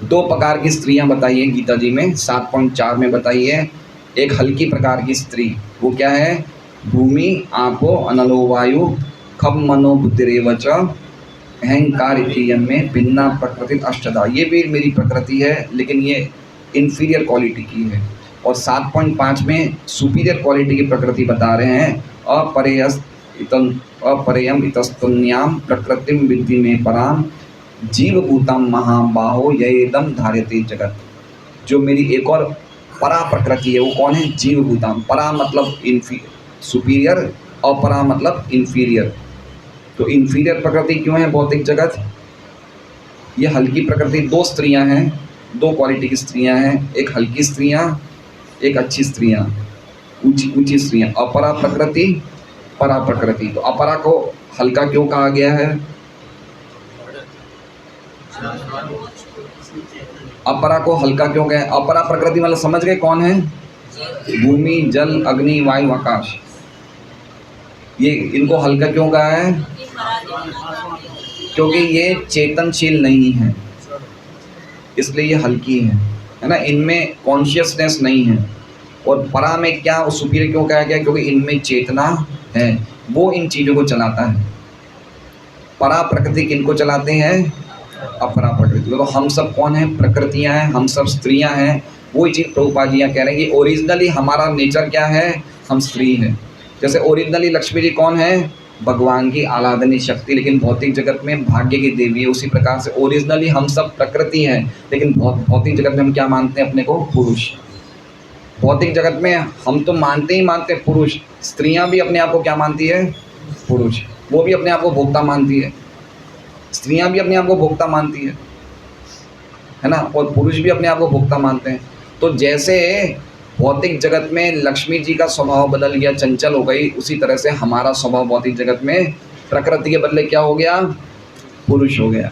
दो प्रकार की स्त्रियां बताई है गीता जी में, 7.4 में बताई है। एक हल्की प्रकार की स्त्री, वो क्या है? भूमि आपो अनलो वायु खम मनो बुद्धिरेव च अहंकार इत्ययं में भिन्ना प्रकृति अष्टधा। ये भी मेरी प्रकृति है, लेकिन ये इन्फीरियर क्वालिटी की है। और 7.5 में सुपीरियर क्वालिटी की प्रकृति बता रहे हैं। अपरेयम इतस्तुन्याम प्रकृतिम विद्धि में पराम जीवभूतम महाबाहो येदम धार्यते जगत। जो मेरी एक और परा प्रकृति है वो कौन है? जीवभूतम। परा मतलब सुपीरियर और परा मतलब इन्फीरियर। तो इन्फीरियर प्रकृति क्यों है भौतिक जगत? ये हल्की प्रकृति, दो स्त्रियां हैं, दो क्वालिटी की स्त्रियां हैं, एक हल्की स्त्रियां, एक अच्छी स्त्रियां, ऊंची स्त्रियां। अपरा प्रकृति, परा प्रकृति। तो अपरा को हल्का क्यों कहा गया है? अपरा को हल्का क्यों गया? अपरा प्रकृति मतलब समझ गए कौन है? भूमि, जल, अग्नि, वायु, आकाश। ये इनको हल्का क्यों कहा है? क्योंकि ये चेतनशील नहीं है, इसलिए ये हल्की है ना? इनमें कॉन्शियसनेस नहीं है। और परा में क्या सुपीरियर क्यों कहा गया? क्योंकि इनमें चेतना है, वो इन चीज़ों को चलाता है। परा प्रकृति किनको चलाते हैं? अपरा प्रकृति। तो हम सब कौन है? प्रकृतियां हैं, हम सब स्त्रियां हैं। वही चीज़ प्रभुपाद जी कह रहे हैं कि ओरिजिनली हमारा नेचर क्या है? हम स्त्री हैं। जैसे ओरिजिनली लक्ष्मी जी कौन है? भगवान की आराधनीय शक्ति, लेकिन भौतिक जगत में भाग्य की देवी है। उसी प्रकार से ओरिजिनली हम सब प्रकृति हैं, लेकिन भौतिक जगत में हम क्या मानते हैं अपने को? पुरुष। भौतिक जगत में हम तो मानते ही मानते हैं पुरुष। स्त्रियां भी अपने आप को क्या मानती है? पुरुष। वो भी अपने आप को भोक्ता मानती है। स्त्रियां भी अपने आप को भोक्ता मानती है ना? और पुरुष भी अपने आप को भोक्ता मानते हैं। तो जैसे भौतिक जगत में लक्ष्मी जी का स्वभाव बदल गया, चंचल हो गई, उसी तरह से हमारा स्वभाव भौतिक जगत में प्रकृति के बदले क्या हो गया? पुरुष हो गया।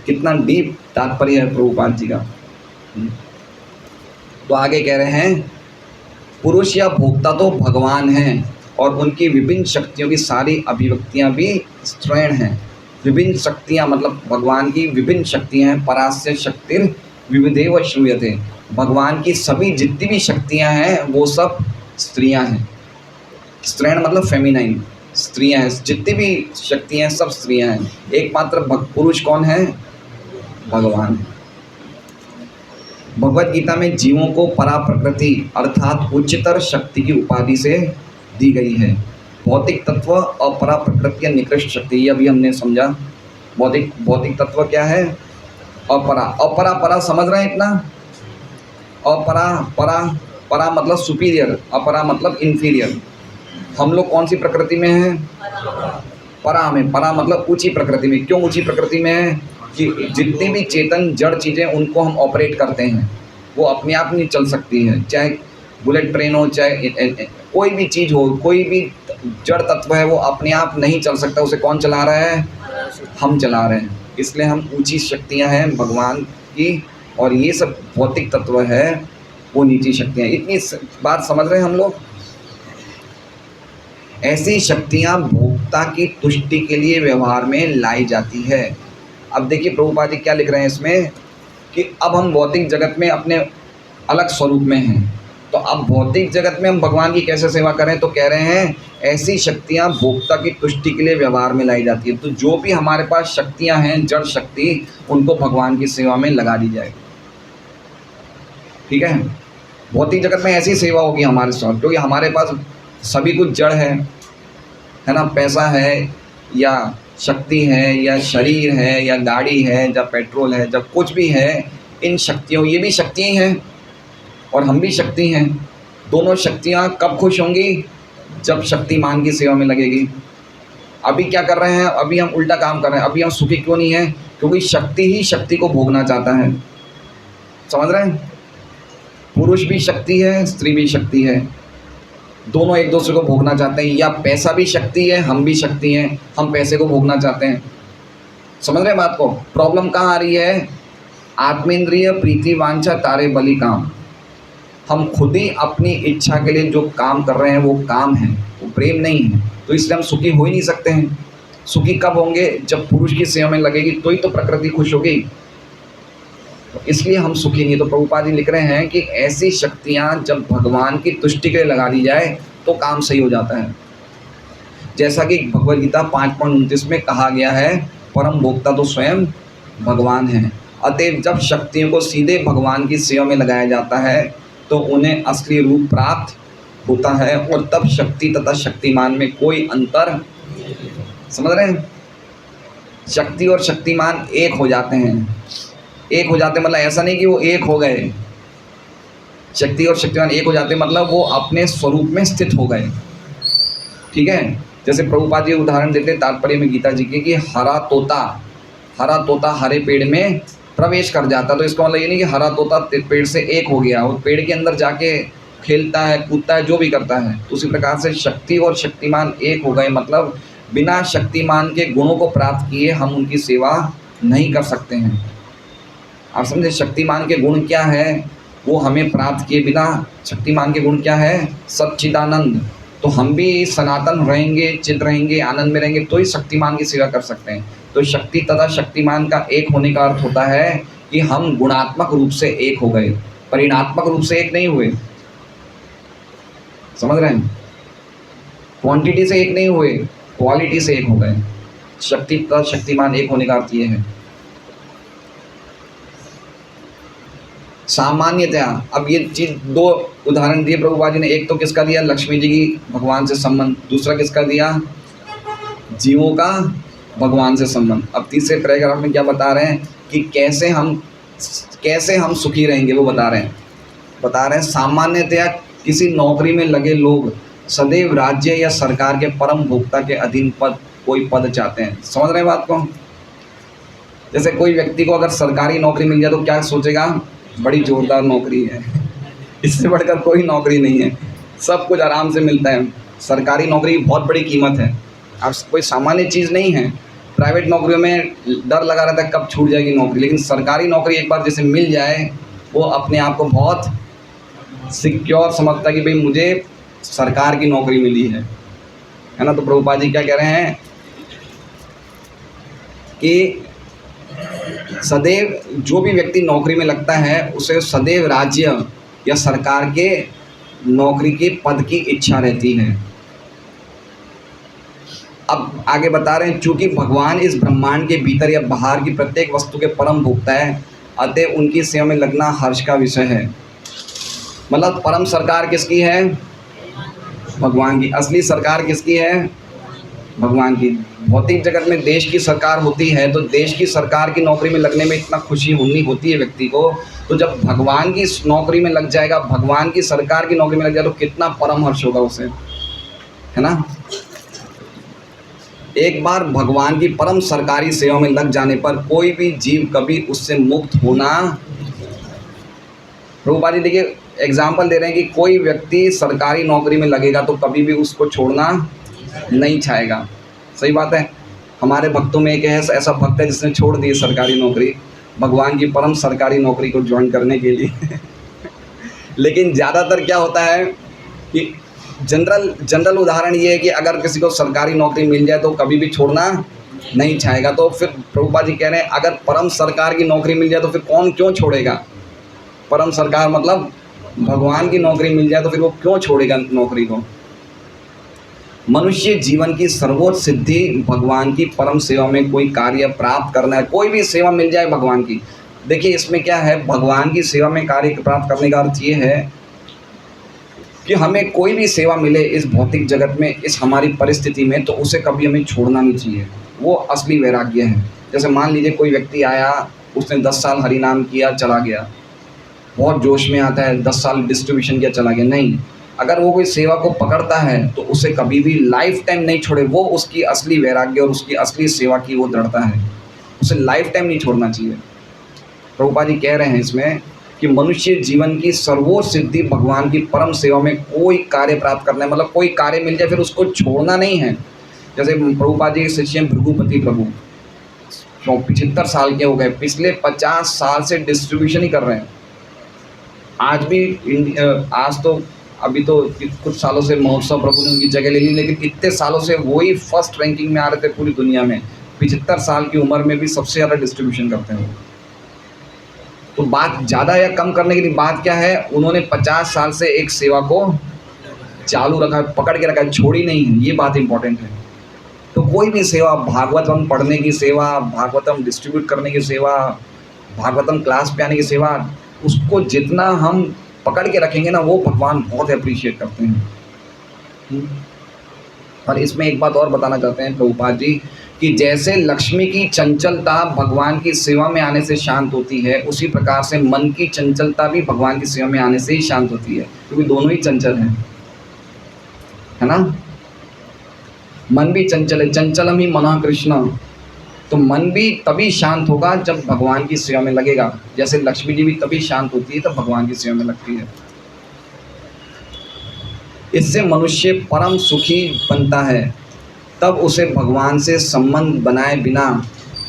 कितना डीप तात्पर्य है प्रभुपाद जी का। तो आगे कह रहे हैं पुरुष या भोक्ता तो भगवान हैं और उनकी विभिन्न शक्तियों की सारी अभिव्यक्तियां भी स्त्रैण हैं। विभिन्न शक्तियां मतलब भगवान की विभिन्न शक्तियां हैं। परास्य शक्तिर विविधेव श्रूयते। भगवान की सभी जितनी भी शक्तियां हैं वो सब स्त्रियां हैं। स्त्रैण मतलब फेमिनाइन, स्त्रियां हैं। जितनी भी शक्तियां हैं सब स्त्रियां हैं। एकमात्र पुरुष कौन है? भगवान। भगवत गीता में जीवों को परा प्रकृति अर्थात उच्चतर शक्ति की उपाधि से दी गई है। भौतिक तत्व और परा प्रकृति या निकृष्ट शक्ति, ये अभी हमने समझा। भौतिक तत्व क्या है? अपरा परा समझ रहे हैं इतना? परा मतलब सुपीरियर, अपरा मतलब इन्फीरियर। हम लोग कौन सी प्रकृति में हैं? परा में। परा मतलब ऊंची प्रकृति में। क्यों ऊंची प्रकृति में है? कि जितनी भी चेतन जड़ चीज़ें उनको हम ऑपरेट करते हैं, वो अपने आप नहीं चल सकती हैं। चाहे बुलेट ट्रेन हो, चाहे कोई भी चीज़ हो, कोई भी जड़ तत्व है, वो अपने आप नहीं चल सकता, उसे कौन चला रहा है? हम चला रहे हैं। इसलिए हम ऊंची शक्तियां हैं भगवान की, और ये सब भौतिक तत्व है वो नीची शक्तियां। इतनी बात समझ रहे हैं हम लोग? ऐसी शक्तियां भोक्ता की तुष्टि के लिए व्यवहार में लाई जाती है। अब देखिए प्रभुपाद जी क्या लिख रहे हैं इसमें, कि अब हम भौतिक जगत में अपने अलग स्वरूप में हैं, तो अब भौतिक जगत में हम भगवान की कैसे सेवा करें? तो कह रहे हैं ऐसी शक्तियां भोक्ता की तुष्टि के लिए व्यवहार में लाई जाती है। तो जो भी हमारे पास शक्तियां हैं, जड़ शक्ति, उनको भगवान की सेवा में लगा दी जाए। ठीक है, भौतिक जगत में ऐसी सेवा होगी हमारे साथ, क्योंकि हमारे पास सभी कुछ जड़ है ना? पैसा है या शक्ति है या शरीर है या गाड़ी है या पेट्रोल है, जब कुछ भी है, इन शक्तियों, ये भी शक्तियाँ हैं और हम भी शक्ति हैं। दोनों शक्तियाँ कब खुश होंगी? जब शक्तिमान की सेवा में लगेगी। अभी क्या कर रहे हैं? अभी हम उल्टा काम कर रहे हैं। अभी हम सुखी क्यों नहीं हैं? क्योंकि शक्ति ही शक्ति को भोगना चाहता है। समझ रहे हैं? पुरुष भी शक्ति है, स्त्री भी शक्ति है, दोनों एक दूसरे को भोगना चाहते हैं। या पैसा भी शक्ति है, हम भी शक्ति हैं, हम पैसे को भोगना चाहते हैं। समझ रहे हैं बात को? प्रॉब्लम कहाँ आ रही है? आत्मेंद्रिय प्रीति वांछा तारे बलि काम। हम खुद ही अपनी इच्छा के लिए जो काम कर रहे हैं वो काम है, वो प्रेम नहीं है। तो इसलिए हम सुखी हो ही नहीं सकते हैं। सुखी कब होंगे? जब पुरुष की सेवा में लगेगी, तो ही तो प्रकृति खुश होगी। तो इसलिए हम सुखी नहीं। तो प्रभुपाद जी लिख रहे हैं कि ऐसी शक्तियाँ जब भगवान की तुष्टि के लिए लगा दी जाए तो काम सही हो जाता है। जैसा कि भगवद गीता 5.29 में कहा गया है, परम भोक्ता तो स्वयं भगवान है। अतएव जब शक्तियों को सीधे भगवान की सेवा में लगाया जाता है तो उन्हें असली रूप प्राप्त होता है, और तब शक्ति तथा शक्तिमान में कोई अंतर, समझ रहे हैं? शक्ति और शक्तिमान एक हो जाते हैं। एक हो जाते मतलब ऐसा नहीं कि वो एक हो गए। शक्ति और शक्तिमान एक हो जाते मतलब वो अपने स्वरूप में स्थित हो गए। ठीक है, जैसे प्रभुपाद जी उदाहरण देते हैं तात्पर्य में गीता जी के, कि हरा तोता हरे पेड़ में प्रवेश कर जाता। तो इसका मतलब ये नहीं कि हरा तोता पेड़ से एक हो गया, वो पेड़ के अंदर जाके खेलता है, कूदता है, जो भी करता है। तो उसी प्रकार से शक्ति और शक्तिमान एक हो गए, मतलब बिना शक्तिमान के गुणों को प्राप्त किए हम उनकी सेवा नहीं कर सकते हैं। आप समझे? शक्तिमान के गुण क्या है वो हमें प्राप्त किए बिना। शक्तिमान के गुण क्या है? सच्चिदानंद। तो हम भी सनातन रहेंगे, चित रहेंगे, आनंद में रहेंगे, तो ही शक्तिमान की सेवा कर सकते हैं। तो शक्ति तथा शक्तिमान का एक होने का अर्थ होता है कि हम गुणात्मक रूप से एक हो गए, परिणात्मक रूप से एक नहीं हुए। समझ रहे हैं? क्वांटिटी से एक नहीं हुए, क्वालिटी से एक हो गए। शक्ति तथा शक्तिमान एक होने का अर्थ ये है। सामान्यतया, अब ये चीज़ दो उदाहरण दिए प्रभुपाद जी ने। एक तो किसका दिया? लक्ष्मी जी की भगवान से संबंध। दूसरा किसका दिया? जीवों का भगवान से संबंध। अब तीसरे पैराग्राफ में क्या बता रहे हैं कि कैसे हम सुखी रहेंगे, वो बता रहे हैं सामान्यतया किसी नौकरी में लगे लोग सदैव राज्य या सरकार के परम भोक्ता के अधीन कोई पद चाहते हैं। समझ रहे हैं बात को? जैसे कोई व्यक्ति को अगर सरकारी नौकरी मिल जाए तो क्या सोचेगा? बड़ी जोरदार नौकरी है, इससे बढ़कर कोई नौकरी नहीं है, सब कुछ आराम से मिलता है। सरकारी नौकरी की बहुत बड़ी कीमत है, अब कोई सामान्य चीज़ नहीं है। प्राइवेट नौकरियों में डर लगा रहता है कब छूट जाएगी नौकरी, लेकिन सरकारी नौकरी एक बार जैसे मिल जाए वो अपने आप को बहुत सिक्योर समझता है कि भाई मुझे सरकार की नौकरी मिली है ना। तो प्रभुपाद जी क्या कह रहे हैं कि सदैव जो भी व्यक्ति नौकरी में लगता है उसे सदैव राज्य या सरकार के नौकरी के पद की इच्छा रहती है। अब आगे बता रहे हैं, चूंकि भगवान इस ब्रह्मांड के भीतर या बाहर की प्रत्येक वस्तु के परम भोक्ता है, अतः उनकी सेवा में लगना हर्ष का विषय है। मतलब परम सरकार किसकी है? भगवान की। असली सरकार किसकी है? भगवान की। भौतिक जगत में देश की सरकार होती है, तो देश की सरकार की नौकरी में लगने में इतना खुशी होती है व्यक्ति को, तो जब भगवान की नौकरी में लग जाएगा, भगवान की सरकार की नौकरी में लग जाए तो कितना परम हर्ष होगा उसे, है ना। एक बार भगवान की परम सरकारी सेवा में लग जाने पर कोई भी जीव कभी उससे मुक्त होना। प्रभुपाद जी देखिए एग्जाम्पल दे रहे हैं कि कोई व्यक्ति सरकारी नौकरी में लगेगा तो कभी भी उसको छोड़ना नहीं चाहेगा। सही बात है। हमारे भक्तों में एक है ऐसा भक्त है जिसने छोड़ दी सरकारी नौकरी भगवान की परम सरकारी नौकरी को ज्वाइन करने के लिए लेकिन ज़्यादातर क्या होता है कि जनरल उदाहरण ये है कि अगर किसी को सरकारी नौकरी मिल जाए तो कभी भी छोड़ना नहीं चाहेगा। तो फिर प्रभुपाद जी कह रहे हैं अगर परम सरकार की नौकरी मिल जाए तो फिर कौन क्यों छोड़ेगा। परम सरकार मतलब भगवान की नौकरी मिल जाए तो फिर वो क्यों छोड़ेगा नौकरी को। मनुष्य जीवन की सर्वोच्च सिद्धि भगवान की परम सेवा में कोई कार्य प्राप्त करना है। कोई भी सेवा मिल जाए भगवान की। देखिए इसमें क्या है, भगवान की सेवा में कार्य प्राप्त करने का अर्थ ये है कि हमें कोई भी सेवा मिले इस भौतिक जगत में, इस हमारी परिस्थिति में, तो उसे कभी हमें छोड़ना नहीं चाहिए। वो असली वैराग्य है। जैसे मान लीजिए कोई व्यक्ति आया, उसने 10 साल हरि नाम किया, चला गया, बहुत जोश में आता है, 10 साल डिस्ट्रीब्यूशन किया, चला गया। नहीं, अगर वो कोई सेवा को पकड़ता है तो उसे कभी भी लाइफ टाइम नहीं छोड़े। वो उसकी असली वैराग्य और उसकी असली सेवा की वो दृढ़ता है, उसे लाइफ टाइम नहीं छोड़ना चाहिए। प्रभुपाद जी कह रहे हैं इसमें कि मनुष्य जीवन की सर्वोच्च सिद्धि भगवान की परम सेवा में कोई कार्य प्राप्त करना है। मतलब कोई कार्य मिल जाए फिर उसको छोड़ना नहीं है। जैसे प्रभुपाद जी के शिष्य भृगुपति प्रभु 75 साल के हो गए, पिछले 50 साल से डिस्ट्रीब्यूशन ही कर रहे हैं। आज भी आज तो अभी तो कुछ सालों से महोत्सव प्रभु ने उनकी जगह ले ली, लेकिन इतने सालों से वही फर्स्ट रैंकिंग में आ रहे थे पूरी दुनिया में। 75 साल की उम्र में भी सबसे ज़्यादा डिस्ट्रीब्यूशन करते हैं वो। तो बात ज़्यादा या कम करने की बात क्या है, उन्होंने 50 साल से एक सेवा को चालू रखा है, पकड़ के रखा है, छोड़ी नहीं है। ये बात इंपॉर्टेंट है। तो कोई भी सेवा, भागवतम पढ़ने की सेवा, भागवतम डिस्ट्रीब्यूट करने की सेवा, भागवतम क्लास पे आने की सेवा, उसको जितना हम पकड़ के रखेंगे ना, वो भगवान बहुत अप्रिशिएट करते हैं। और इसमें एक बात और बताना चाहते हैं प्रभुपाद जी कि जैसे लक्ष्मी की चंचलता भगवान की सेवा में आने से शांत होती है, उसी प्रकार से मन की चंचलता भी भगवान की सेवा में आने से ही शांत होती है, क्योंकि दोनों ही चंचल हैं, है ना। मन भी चंचल है, चंचलम ही मनः कृष्ण। तो मन भी तभी शांत होगा जब भगवान की सेवा में लगेगा। जैसे लक्ष्मी जी भी तभी शांत होती है तब भगवान की सेवा में लगती है। इससे मनुष्य परम सुखी बनता है। तब उसे भगवान से संबंध बनाए बिना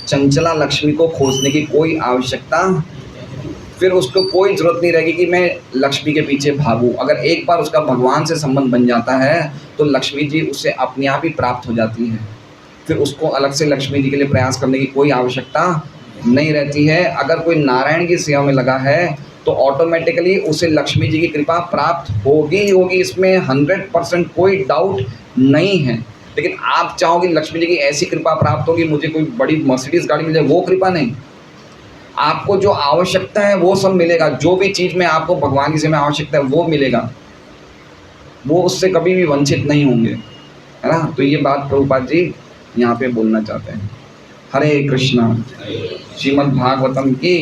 चंचला लक्ष्मी को खोजने की कोई आवश्यकता, फिर उसको कोई ज़रूरत नहीं रहेगी कि मैं लक्ष्मी के पीछे भागूं। अगर एक बार उसका भगवान से संबंध बन जाता है तो लक्ष्मी जी उससे अपने आप ही प्राप्त हो जाती है। फिर उसको अलग से लक्ष्मी जी के लिए प्रयास करने की कोई आवश्यकता नहीं रहती है। अगर कोई नारायण की सेवा में लगा है तो ऑटोमेटिकली उसे लक्ष्मी जी की कृपा प्राप्त होगी ही होगी, इसमें 100% कोई डाउट नहीं है। लेकिन आप चाहोगे लक्ष्मी जी की ऐसी कृपा प्राप्त होगी, मुझे कोई बड़ी मर्सिडीज गाड़ी मिल जाए, वो कृपा नहीं। आपको जो आवश्यकता है वो सब मिलेगा। जो भी चीज़ में आपको भगवान की सेवा में आवश्यकता है वो मिलेगा, वो उससे कभी भी वंचित नहीं होंगे, है ना। तो ये बात प्रभुपाद जी यहाँ पे बोलना चाहते हैं। हरे कृष्णा। श्रीमद् भागवतम की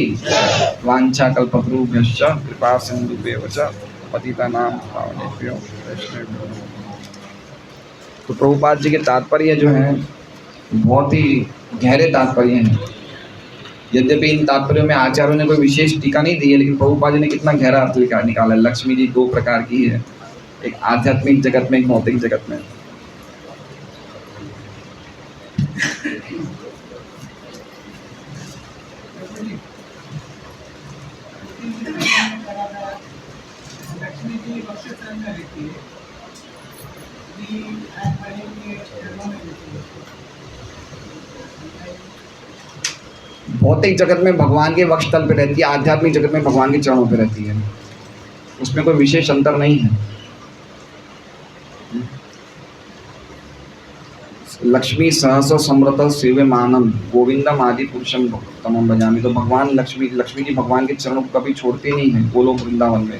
वांछा कल्पतरुभ्यश्च कृपा सिंधुभ्येव च पतितानां पावनेभ्यो वैष्णवेभ्यो। तो प्रभुपाद जी के तात्पर्य जो हैं बहुत ही गहरे तात्पर्य हैं। यद्यपि इन तात्पर्यों में आचार्यों ने कोई विशेष टीका नहीं दी है, लेकिन प्रभुपाद जी ने कितना गहरा अर्थ निकाला है। लक्ष्मी जी 2 प्रकार की है, एक आध्यात्मिक जगत में, एक भौतिक जगत में। भौतिक जगत में भगवान के वक्षस्थल पे रहती है, आध्यात्मिक जगत में भगवान के चरणों पे रहती है। उसमें कोई विशेष अंतर नहीं है। लक्ष्मी सहस समृत सेव्यमानम गोविंदम आदि पुरुषम तमम भजामि। तो भगवान लक्ष्मी जी भगवान के चरणों को कभी छोड़ते नहीं हैं गोलोक वृंदावन में।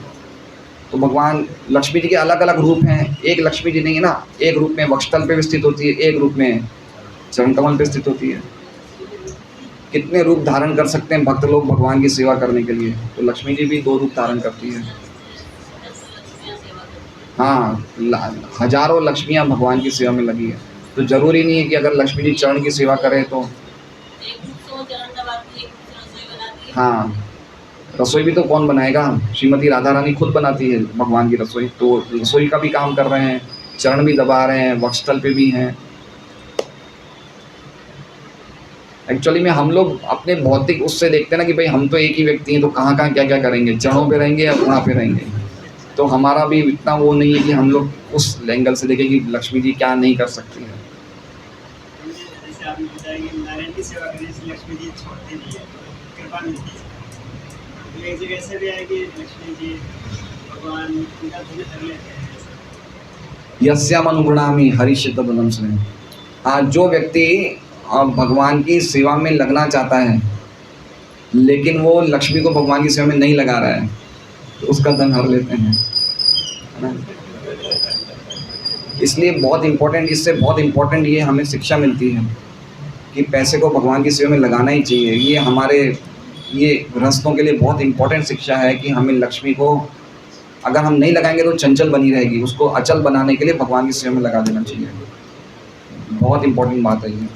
तो भगवान लक्ष्मी जी के अलग अलग रूप हैं। एक लक्ष्मी जी नहीं है ना, एक रूप में वक्षस्थल पे स्थित होती है, एक रूप में चरण कमल पे स्थित होती है। कितने रूप धारण कर सकते हैं भक्त लोग भगवान की सेवा करने के लिए। तो लक्ष्मी जी भी 2 रूप धारण करती है। हाँ, हजारों लक्ष्मियाँ भगवान की सेवा में लगी है। तो जरूरी नहीं है कि अगर लक्ष्मी जी चरण की सेवा करें तो, हाँ, रसोई भी तो कौन बनाएगा? श्रीमती राधा रानी खुद बनाती है भगवान की रसोई, तो रसोई का भी काम कर रहे हैं, चरण भी दबा रहे हैं, वक्षस्थल पे भी हैं। एक्चुअली में हम लोग अपने भौतिक उससे देखते हैं ना कि भाई हम तो एक ही व्यक्ति हैं, तो कहाँ कहाँ क्या क्या करेंगे, चरणों पे रहेंगे या वहाँ पे रहेंगे। तो हमारा भी इतना वो नहीं है कि हम लोग उस एंगल से देखें कि लक्ष्मी जी क्या नहीं कर सकती है। जैसे आपने बताया कि नारायण की सेवा करने से लक्ष्मी जी छोड़ती नहीं है, कृपा मिलती है। तो एक जगह ऐसे भी है कि लक्ष्मी जी भगवान उनका धन हर लेते हैं। यस्याम अनुगुणामी हरिष तदनम स्नेह। हाँ, जो व्यक्ति भगवान की सेवा में लगना चाहता है लेकिन वो लक्ष्मी को भगवान की सेवा में नहीं लगा रहा है, तो उसका धन हर लेते हैं, है ना। इसलिए बहुत इम्पोर्टेंट, इससे बहुत इम्पोर्टेंट ये हमें शिक्षा मिलती है कि पैसे को भगवान की सेवा में लगाना ही चाहिए। ये हमारे ये गृहस्थों के लिए बहुत इम्पोर्टेंट शिक्षा है कि हमें लक्ष्मी को अगर हम नहीं लगाएंगे तो चंचल बनी रहेगी, उसको अचल बनाने के लिए भगवान की सेवा में लगा देना चाहिए। बहुत इम्पोर्टेंट बात है ये।